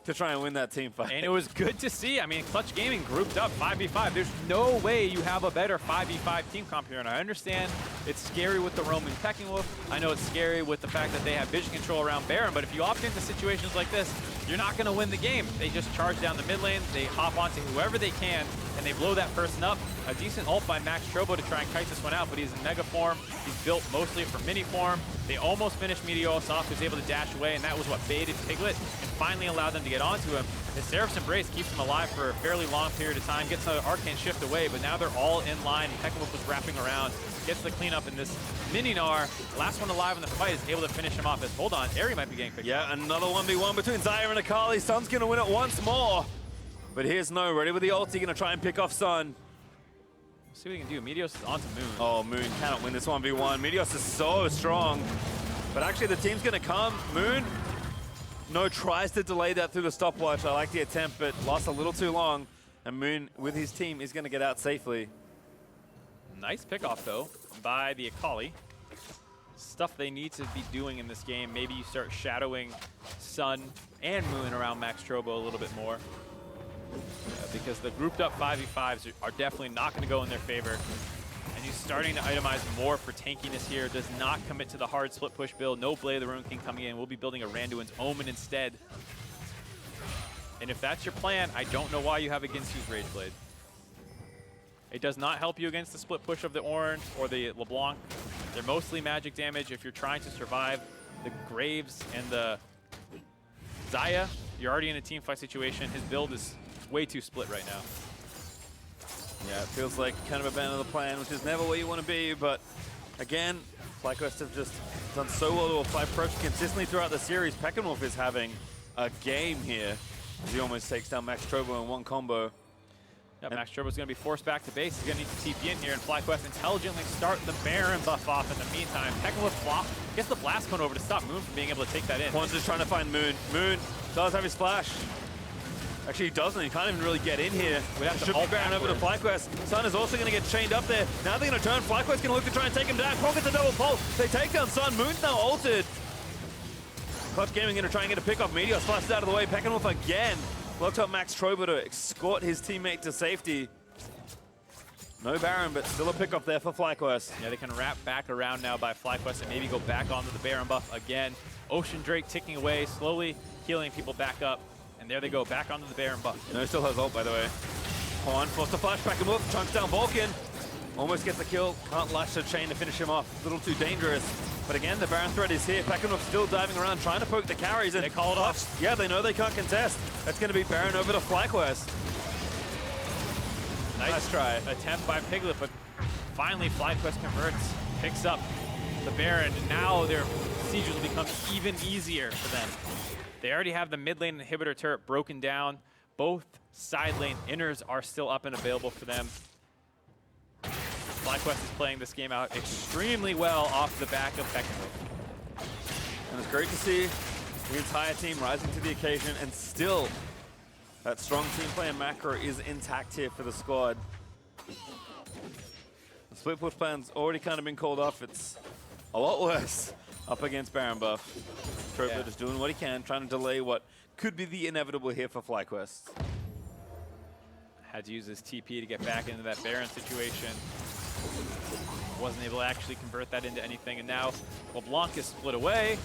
to try and win that team fight. And it was good to see. I mean, Clutch Gaming grouped up 5v5. There's no way you have a better 5v5 team comp here. And I understand it's scary with the roaming Peckinwolf. I know it's scary with the fact that they have vision control around Baron, but if you opt into situations like this, you're not going to win the game. They just charge down the mid lane, they hop onto whoever they can, and they blow that person up. A decent ult by Max Trobo to try and kite this one out, but he's in mega form. He's built mostly for mini form. They almost finished Meteos off, who's able to dash away, and that was what baited Piglet and finally allowed them to get onto him. The Seraph's Embrace keeps him alive for a fairly long period of time, gets an Arcane Shift away, but now they're all in line. Pekkamoof was wrapping around, gets the cleanup in this Mini-Gnar. Last one alive in the fight is able to finish him off. As hold on, Eri might be getting picked up. Another 1v1 between Xayah and Akali. Sun's going to win it once more. But here's No, ready with the ulti, going to try and pick off Sun. Let's see what he can do. Meteos is onto Moon. Oh, Moon cannot win this 1v1. Meteos is so strong. But actually, the team's going to come. Moon, No tries to delay that through the stopwatch. I like the attempt, but lost a little too long. And Moon, with his team, is going to get out safely. Nice pickoff, though, by the Akali. Stuff they need to be doing in this game. Maybe you start shadowing Sun and Moon around Max Trobo a little bit more. Because the grouped up 5v5s are definitely not going to go in their favor. And he's starting to itemize more for tankiness here. Does not commit to the hard split push build. No Blade of the Ruin King coming in. We'll be building a Randuin's Omen instead. And if that's your plan, I don't know why you have Ginsu's Rage Blade. It does not help you against the split push of the Orange or the LeBlanc. They're mostly magic damage. If you're trying to survive the Graves and the Xayah, you're already in a team fight situation. His build is way too split right now. Yeah, it feels like kind of abandon the plan, which is never where you want to be, but again, FlyQuest have just done so well to apply pressure consistently throughout the series. Pekkamoof is having a game here as he almost takes down Max Trobo in one combo. Yeah, Max Trobo's going to be forced back to base. He's going to need to TP in here, and FlyQuest intelligently start the Baron buff off in the meantime. Pekkamoof flop, gets the blast cone over to stop Moon from being able to take that in. Quan's just trying to find Moon. Moon does have his flash. Actually, he doesn't. He can't even really get in here. We have to should be Baron over to FlyQuest. Sun is also going to get chained up there. Now they're going to turn. FlyQuest going to look to try and take him down. Quan gets a double pulse. They take down Sun. Moon's now ulted. Clutch Gaming going to try and get a pick off. Meteos flashes out of the way. Pekkamoof again. Locked up Max Trobo to escort his teammate to safety. No Baron, but still a pick off there for FlyQuest. Yeah, they can wrap back around now by FlyQuest and maybe go back onto the Baron buff again. Ocean Drake ticking away, slowly healing people back up. And there they go, back onto the Baron buff. No, still has ult, by the way. Quan forced to flash back him up, chunks down Vulcan. Almost gets the kill, can't lash the chain to finish him off. A little too dangerous. But again, the Baron threat is here. Pekkamoof still diving around, trying to poke the carries. And they call it off. Yeah, they know they can't contest. That's going to be Baron over to FlyQuest. Nice try. Attempt by Piglet, but finally FlyQuest converts, picks up the Baron. Now their siege will become even easier for them. They already have the mid lane inhibitor turret broken down. Both side lane inners are still up and available for them. FlyQuest is playing this game out extremely well off the back of Pekkamoof. And it's great to see the entire team rising to the occasion, and still that strong team play and macro is intact here for the squad. The split push plan's already kind of been called off. It's a lot worse up against Baron buff. Trobo just doing what he can, trying to delay what could be the inevitable here for FlyQuest. Had to use his TP to get back into that Baron situation. wasn't able to actually convert that into anything, and now LeBlanc is split away.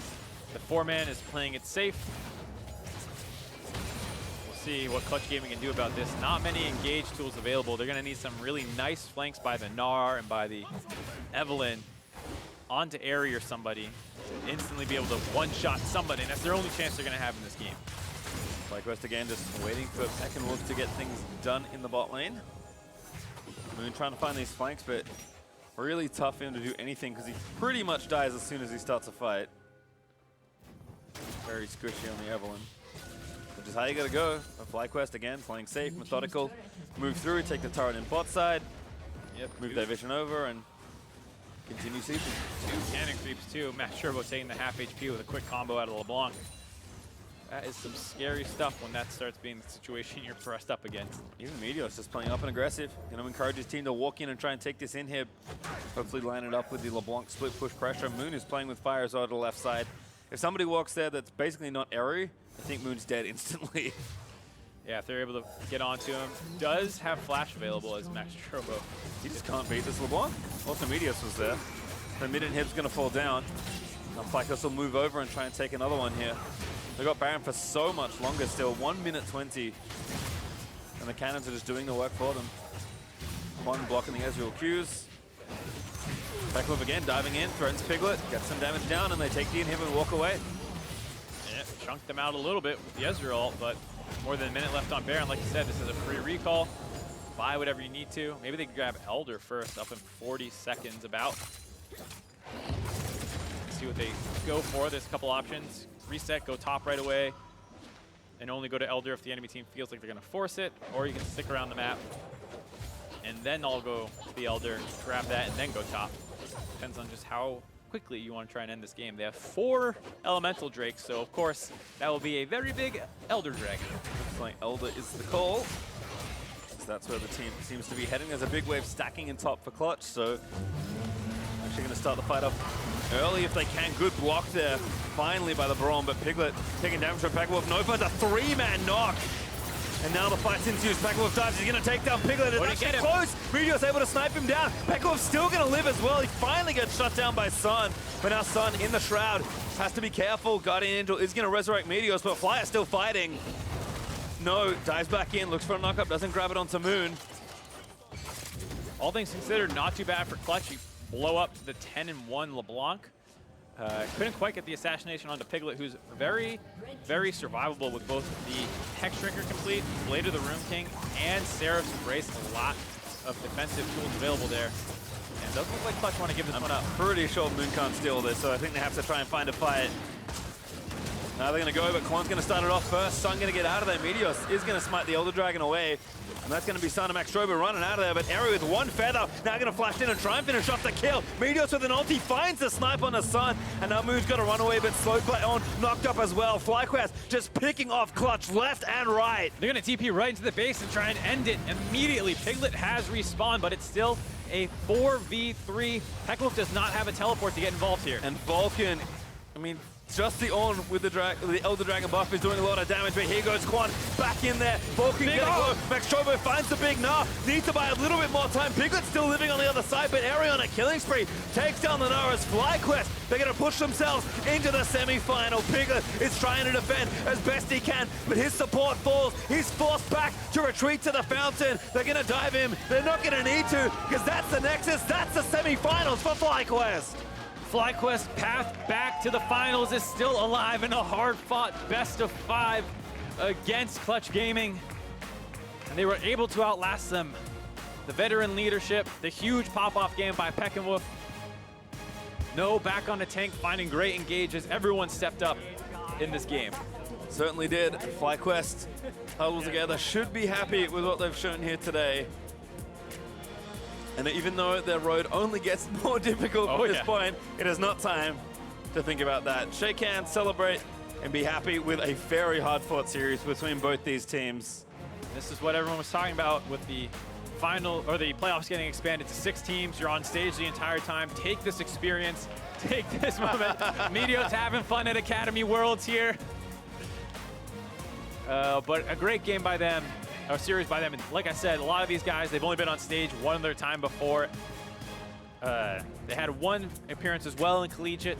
The 4-man is playing it safe. We'll see what Clutch Gaming can do about this. Not many engage tools available. They're gonna need some really nice flanks by the Gnar and by the Evelynn onto Airy or somebody to instantly be able to one-shot somebody, and that's their only chance they're gonna have in this game. FlyQuest again just waiting for Peckenwolf to get things done in the bot lane. Moon trying to find these flanks, but really tough for him to do anything because he pretty much dies as soon as he starts a fight. Very squishy on the Evelynn. Which is how you gotta go. FlyQuest again, playing safe, methodical. Move through, take the turret in bot side. Yep. Move their vision over and continue sieging. 2 cannon creeps too. Matt Sherbo taking the half HP with a quick combo out of LeBlanc. That is some scary stuff when that starts being the situation you're pressed up against. Even Meteor's just playing up and aggressive. Gonna encourage his team to walk in and try and take this in here. Hopefully line it up with the LeBlanc split push pressure. Moon is playing with fire as well to the left side. If somebody walks there that's basically not Airy, I think Moon's dead instantly. Yeah, if they're able to get onto him. Does have flash available as Max Sherbo. He just can't beat this LeBlanc. Also Meteos was there. The mid inhib's gonna fall down. Now FlyQuest will move over and try and take another one here. They got Baron for so much longer still, 1 minute 20. And the cannons are just doing the work for them. One blocking the Ezreal Qs. Peckenwolf again, diving in, threatens Piglet, gets some damage down, and they take the inhib and walk away. Yeah, chunked them out a little bit with the Ezreal ult, but more than a minute left on Baron. Like you said, this is a free recall. Buy whatever you need to. Maybe they can grab Elder first, up in 40 seconds about. See what they go for. There's a couple options. Reset, go top right away, and only go to Elder if the enemy team feels like they're gonna force it, or you can stick around the map, and then I'll go to the Elder, grab that, and then go top. Depends on just how quickly you want to try and end this game. They have 4 Elemental Drakes, so of course, that will be a very big Elder Dragon. Looks like Elder is the call. So that's where the team seems to be heading. There's a big wave stacking in top for Clutch, so actually gonna start the fight off early if they can. Good block there, finally by the Braum, but Piglet taking damage from Peckenwolf. Nova, the 3-man knock. And now the fight's ensues. Peckenwolf dives, he's gonna take down Piglet. It's actually close. Meteor's able to snipe him down. Peckenwolf's still gonna live as well. He finally gets shut down by Sun. But now Sun in the Shroud has to be careful. Guardian Angel is gonna resurrect Meteors, but FLYA still fighting. No, dives back in, looks for a knockup, doesn't grab it onto Moon. All things considered, not too bad for Clutch. You blow up the 10-1 LeBlanc. Couldn't quite get the assassination onto Piglet, who's very, very survivable with both the Hex Drinker complete, Blade of the Rune King, and Seraph's Embrace. A lot of defensive tools available there. And it doesn't look like Clutch want to give this one up. Pretty sure Moon can't steal this, so I think they have to try and find a fight. Now they're going to go, but Quan's going to start it off first. Sun going to get out of there. Meteos is going to smite the Elder Dragon away. And that's going to be Sun and Max Strober running out of there, but Airy with 1 feather, now going to flash in and try and finish off the kill. Meteos with an ulti finds the snipe on the Sun, and now Moon's got to run away, but Slow Play on, knocked up as well. FlyQuest just picking off Clutch left and right. They're going to TP right into the base and try and end it immediately. Piglet has respawned, but it's still a 4v3. Peckenwolf does not have a teleport to get involved here. And Vulcan, I mean, just the on with the Elder Dragon buff is doing a lot of damage, but here goes Quan back in there. Vulcan gonna go. Max Strobo finds the big Gnar. Needs to buy a little bit more time. Piglet's still living on the other side, but Airy on a killing spree takes down the Gnar as FlyQuest. They're gonna push themselves into the semi-final. Piglet is trying to defend as best he can, but his support falls. He's forced back to retreat to the fountain. They're gonna dive him. They're not gonna need to, because that's the Nexus. That's the semi-finals for FlyQuest. FlyQuest's path back to the finals is still alive in a hard-fought best-of-5 against Clutch Gaming. And they were able to outlast them. The veteran leadership, the huge pop-off game by Peckenwolf. No, back on the tank, finding great engages. Everyone stepped up in this game. Certainly did. FlyQuest huddled together, should be happy with what they've shown here today. And even though their road only gets more difficult at this point, it is not time to think about that. Shake hands, celebrate, and be happy with a very hard-fought series between both these teams. This is what everyone was talking about with the final, or the playoffs getting expanded to 6 teams. You're on stage the entire time. Take this experience. Take this moment. Meteos having fun at Academy Worlds here. But a great game by them. A series by them, and like I said, a lot of these guys, they've only been on stage one other time before. They had one appearance as well in collegiate,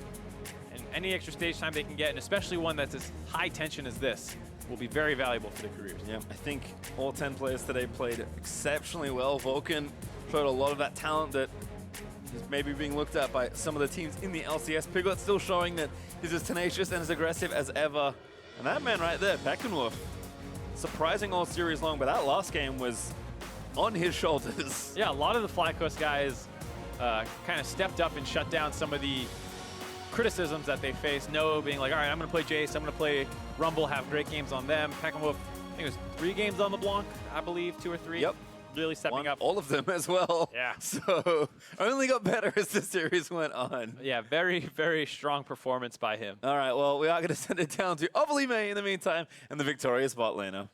and any extra stage time they can get, and especially one that's as high tension as this, will be very valuable for their careers. Yeah, I think all 10 players today played exceptionally well. Vulcan showed a lot of that talent that is maybe being looked at by some of the teams in the LCS. Piglet still showing that he's as tenacious and as aggressive as ever. And that man right there, Beckenwolf, surprising all series long, but that last game was on his shoulders. Yeah, a lot of the FlyQuest guys kind of stepped up and shut down some of the criticisms that they faced. Noah being like, all right, I'm going to play Jace, I'm going to play Rumble, have great games on them. Beckenwolf, I think it was 3 games on the Blanc, I believe, 2 or 3. Yep. Really stepping up. All of them as well. Yeah. So only got better as the series went on. Yeah, very, very strong performance by him. All right, well, we are going to send it down to FLYA in the meantime and the victorious bot laner.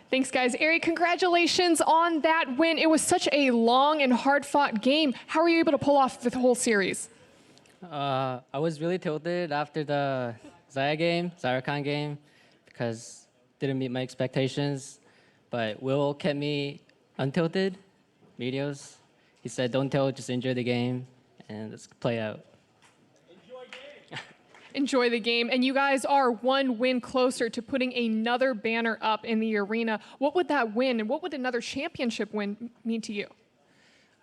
Thanks, guys. Ari, congratulations on that win. It was such a long and hard-fought game. How were you able to pull off the whole series? I was really tilted after the Zyrakan game, because didn't meet my expectations. But Will kept me untilted, Meteos. He said, don't tilt, just enjoy the game, and let's play out. Enjoy the game. And you guys are 1 win closer to putting another banner up in the arena. What would that win, and what would another championship win mean to you?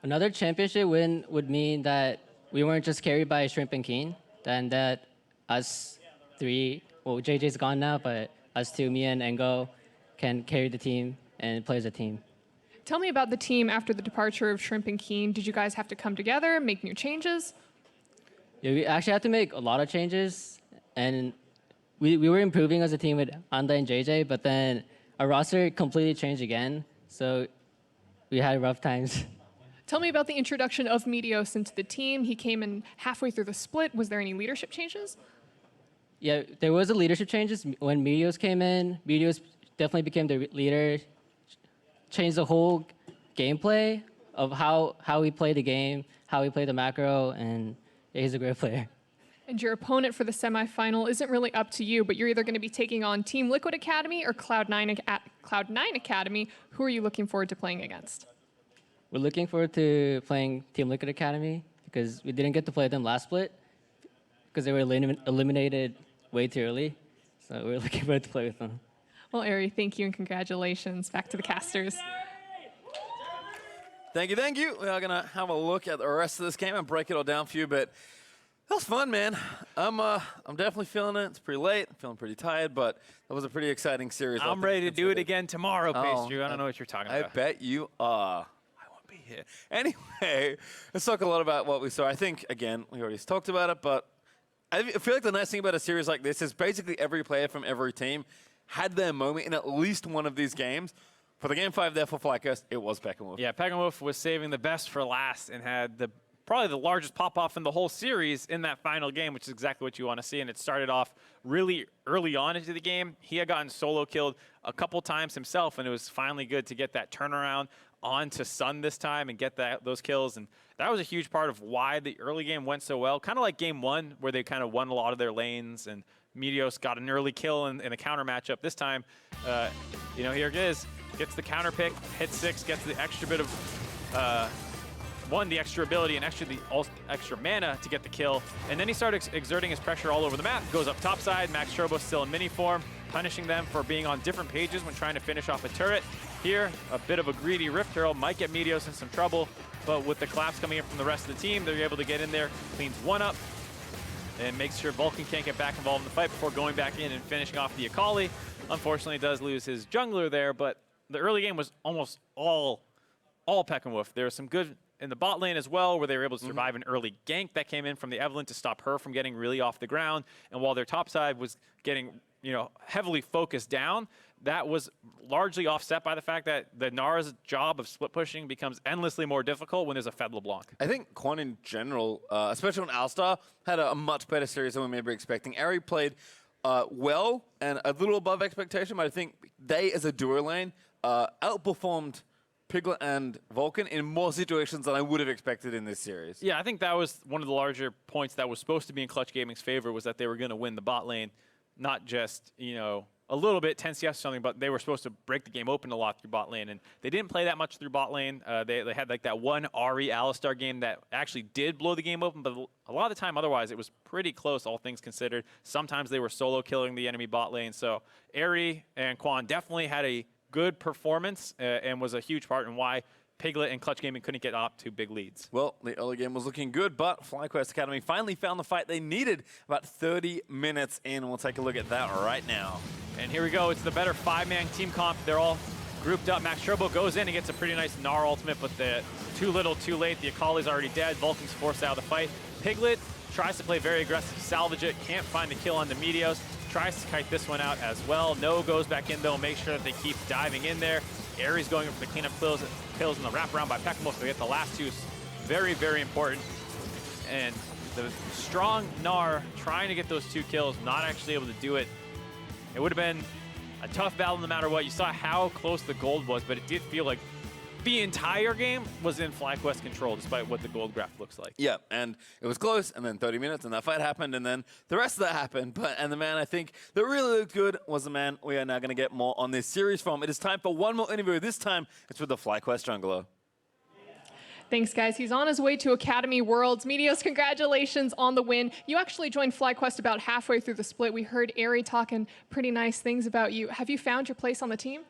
Another championship win would mean that we weren't just carried by Shrimp and Keen, and that us 3, well, JJ's gone now, but us 2, me and Engo, can carry the team and play as a team. Tell me about the team after the departure of Shrimp and Keen. Did you guys have to come together, make new changes? Yeah, we actually had to make a lot of changes, and we were improving as a team with Anda and JJ, but then our roster completely changed again, so we had rough times. Tell me about the introduction of Meteos into the team. He came in halfway through the split. Was there any leadership changes? Yeah, there was a leadership changes. When Meteos came in, Meteos definitely became the leader, changed the whole gameplay of how we play the game, how we play the macro, and yeah, he's a great player. And your opponent for the semifinal isn't really up to you, but you're either going to be taking on Team Liquid Academy or Cloud9 Academy. Who are you looking forward to playing against? We're looking forward to playing Team Liquid Academy because we didn't get to play them last split because they were eliminated way too early. So we're looking forward to play with them. Well, Ari, thank you and congratulations. Back to the casters. Thank you, thank you. We are going to have a look at the rest of this game and break it all down for you, but that was fun, man. I'm definitely feeling it. It's pretty late. I'm feeling pretty tired, but that was a pretty exciting series. I'm ready to do it again tomorrow, Pastry. I don't know what you're talking about. I bet you are. I won't be here. Anyway, let's talk a lot about what we saw. I think, again, we already talked about it, but I feel like the nice thing about a series like this is basically every player from every team had their moment in at least one of these games. For the Game 5 there for FlyQuest, it was Beckenwolf. Yeah, Beckenwolf was saving the best for last and had probably the largest pop-off in the whole series in that final game, which is exactly what you want to see. And it started off really early on into the game. He had gotten solo killed a couple times himself, and it was finally good to get that turnaround onto Sun this time and get those kills. And that was a huge part of why the early game went so well. Kind of like Game 1, where they kind of won a lot of their lanes, and Meteos got an early kill in a counter matchup. This time, here it is. Gets the counter pick, hits 6, gets the extra bit of, the extra ability and extra mana to get the kill. And then he started exerting his pressure all over the map. Goes up top side, Max Turbo still in mini form, punishing them for being on different pages when trying to finish off a turret. Here, a bit of a greedy Rift Herald might get Meteos in some trouble, but with the collapse coming in from the rest of the team, they're able to get in there, cleans one up, and makes sure Vulcan can't get back involved in the fight before going back in and finishing off the Akali. Unfortunately, does lose his jungler there, but the early game was almost all Beckenwolf. There was some good in the bot lane as well, where they were able to survive an early gank that came in from the Evelynn to stop her from getting really off the ground. And while their top side was getting heavily focused down, that was largely offset by the fact that the Nara's job of split pushing becomes endlessly more difficult when there's a Fed LeBlanc. I think Quan in general, especially on Alstar, had a much better series than we may be expecting. Ari played well and a little above expectation, but I think they, as a duo lane, outperformed Piglet and Vulcan in more situations than I would have expected in this series. Yeah, I think that was one of the larger points that was supposed to be in Clutch Gaming's favor, was that they were going to win the bot lane, not just, a a little bit 10 CS or something, but they were supposed to break the game open a lot through bot lane, and they didn't play that much through bot lane. They had like that one Ahri Alistar game that actually did blow the game open, but a lot of the time otherwise it was pretty close, all things considered. Sometimes they were solo killing the enemy bot lane, so Ahri and Quan definitely had a good performance and was a huge part in why Piglet and Clutch Gaming couldn't get up to big leads. Well, the early game was looking good, but FlyQuest Academy finally found the fight they needed about 30 minutes in. We'll take a look at that right now. And here we go. It's the better 5-man team comp. They're all grouped up. Max Turbo goes in and gets a pretty nice NAAL ultimate, but too little, too late. The Akali's already dead. Vulcan's forced out of the fight. Piglet tries to play very aggressive, salvage it, can't find the kill on the Meteos. Tries to kite this one out as well. No goes back in though, make sure that they keep diving in there. Aries going for the cleanup kills in the wraparound by Pekamo, so they get the last two. Very, very important. And the strong Gnar trying to get those 2 kills, not actually able to do it. It would have been a tough battle no matter what. You saw how close the gold was, but it did feel like the entire game was in FlyQuest control, despite what the gold graph looks like. Yeah, and it was close, and then 30 minutes, and that fight happened, and then the rest of that happened. And the man I think that really looked good was the man we are now going to get more on this series from. It is time for one more interview. This time, it's with the FlyQuest jungler. Thanks, guys. He's on his way to Academy Worlds. Meteos, congratulations on the win. You actually joined FlyQuest about halfway through the split. We heard Ari talking pretty nice things about you. Have you found your place on the team?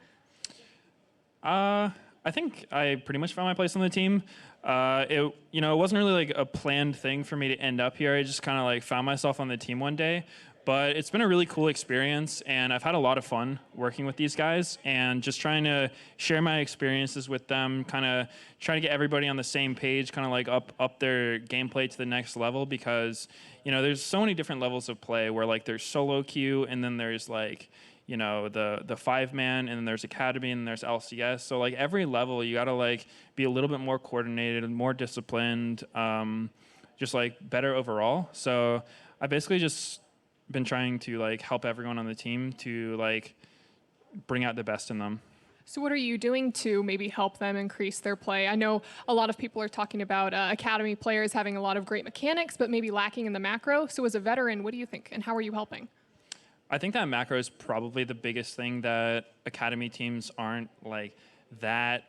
I think I pretty much found my place on the team. It wasn't really like a planned thing for me to end up here. I just kind of like found myself on the team one day. But it's been a really cool experience, and I've had a lot of fun working with these guys and just trying to share my experiences with them, kind of trying to get everybody on the same page, kind of like up their gameplay to the next level, because there's so many different levels of play where like there's solo queue, and then there's like the 5-man, and then there's Academy, and then there's LCS. So like every level you got to like be a little bit more coordinated and more disciplined, just like better overall. So I basically just been trying to like help everyone on the team to like bring out the best in them. So what are you doing to maybe help them increase their play? I know a lot of people are talking about Academy players having a lot of great mechanics, but maybe lacking in the macro. So as a veteran, what do you think, and how are you helping? I think that macro is probably the biggest thing that Academy teams aren't like that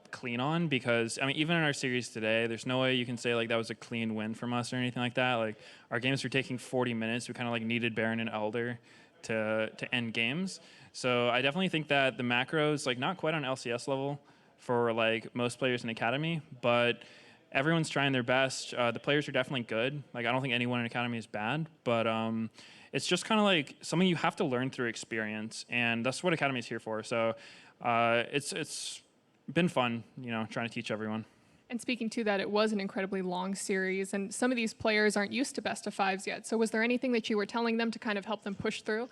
clean on, because I mean, even in our series today, there's no way you can say like that was a clean win from us or anything like that. Like our games were taking 40 minutes. We kind of like needed Baron and Elder to end games. So I definitely think that the macro is like not quite on LCS level for like most players in Academy, but everyone's trying their best. The players are definitely good. Like I don't think anyone in Academy is bad, but it's just kind of like something you have to learn through experience, and that's what Academy is here for. So it's been fun, trying to teach everyone. And speaking to that, it was an incredibly long series, and some of these players aren't used to best of 5s yet. So was there anything that you were telling them to kind of help them push through?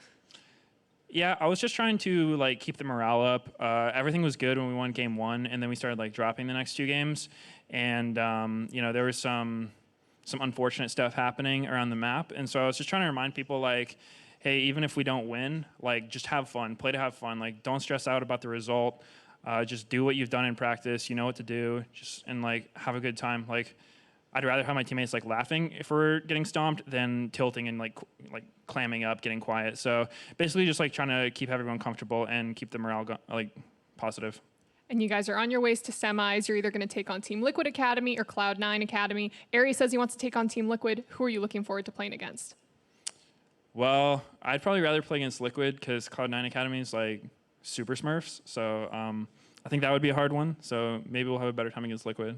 Yeah, I was just trying to like keep the morale up. Everything was good when we won game 1, and then we started like dropping the next 2 games, and there was some unfortunate stuff happening around the map, and so I was just trying to remind people like, hey, even if we don't win, like just have fun, play to have fun, like don't stress out about the result. Just do what you've done in practice. You know what to do. And like have a good time. Like I'd rather have my teammates like laughing if we're getting stomped than tilting and like clamming up, getting quiet. So basically, just like trying to keep everyone comfortable and keep the morale positive. And you guys are on your ways to semis. You're either going to take on Team Liquid Academy or Cloud9 Academy. Ari says he wants to take on Team Liquid. Who are you looking forward to playing against? Well, I'd probably rather play against Liquid because Cloud9 Academy is like super Smurfs. So I think that would be a hard one. So maybe we'll have a better time against Liquid.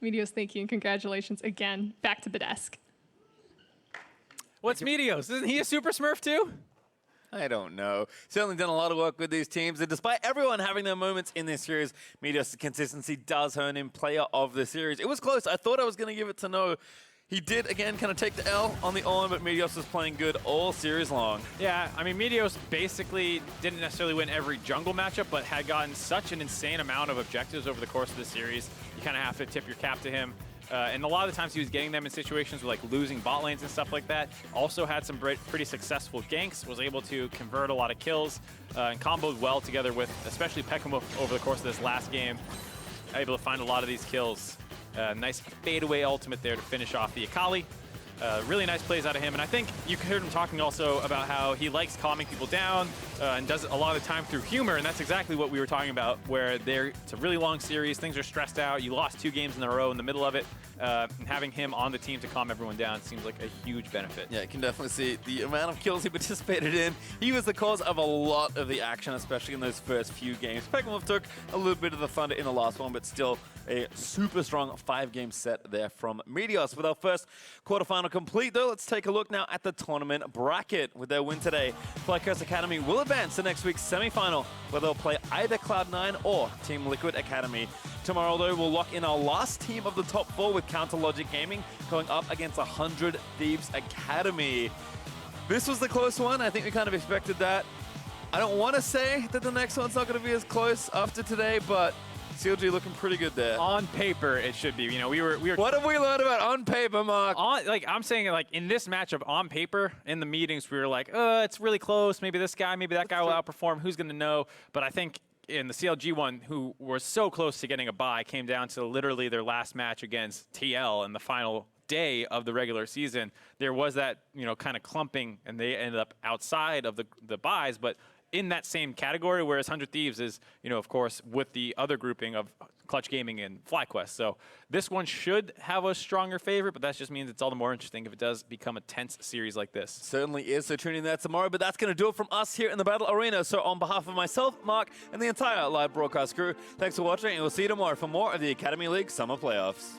Meteos, thank you, and congratulations again. Back to the desk. What's Meteos? Isn't he a super Smurf too? I don't know. Certainly done a lot of work with these teams, and despite everyone having their moments in this series, Meteos' consistency does earn him player of the series. It was close. I thought I was going to give it to No. He did, again, kind of take the L on the all-in, but Meteos was playing good all series long. Yeah, I mean, Meteos basically didn't necessarily win every jungle matchup, but had gotten such an insane amount of objectives over the course of the series. You kind of have to tip your cap to him. And a lot of the times he was getting them in situations with like losing bot lanes and stuff like that. Also had some pretty successful ganks, was able to convert a lot of kills, and comboed well together with especially Pekamo over the course of this last game. Able to find a lot of these kills. Nice fadeaway ultimate there to finish off the Akali. Really nice plays out of him, and I think you heard him talking also about how he likes calming people down and does it a lot of the time through humor, and that's exactly what we were talking about, where it's a really long series, things are stressed out, you lost 2 games in a row in the middle of it, and having him on the team to calm everyone down seems like a huge benefit. Yeah, you can definitely see the amount of kills he participated in. He was the cause of a lot of the action, especially in those first few games. Pekmov took a little bit of the thunder in the last one, but still a super strong 5-game set there from Meteos. With our first quarterfinal complete, though, let's take a look now at the tournament bracket. With their win today, FlyQuest Academy will advance to next week's semifinal, where they'll play either Cloud9 or Team Liquid Academy. Tomorrow, though, we'll lock in our last team of the top 4 with Counter Logic Gaming going up against 100 Thieves Academy. This was the close one. I think we kind of expected that. I don't want to say that the next one's not going to be as close after today, but CLG looking pretty good there. On paper, it should be. You know, we were. What have we learned about on paper, Mark? I'm saying, like, in this matchup, on paper, in the meetings, we were like, it's really close. Maybe this guy, maybe that guy will outperform. Who's going to know? But I think in the CLG one, who were so close to getting a bye, came down to literally their last match against TL in the final day of the regular season. There was that, kind of clumping, and they ended up outside of the buys, but in that same category, whereas 100 Thieves is, of course, with the other grouping of Clutch Gaming and FlyQuest. So this one should have a stronger favorite, but that just means it's all the more interesting if it does become a tense series like this. Certainly is. So tune in there tomorrow, but that's going to do it from us here in the Battle Arena. So on behalf of myself, Mark, and the entire live broadcast crew, thanks for watching, and we'll see you tomorrow for more of the Academy League Summer Playoffs.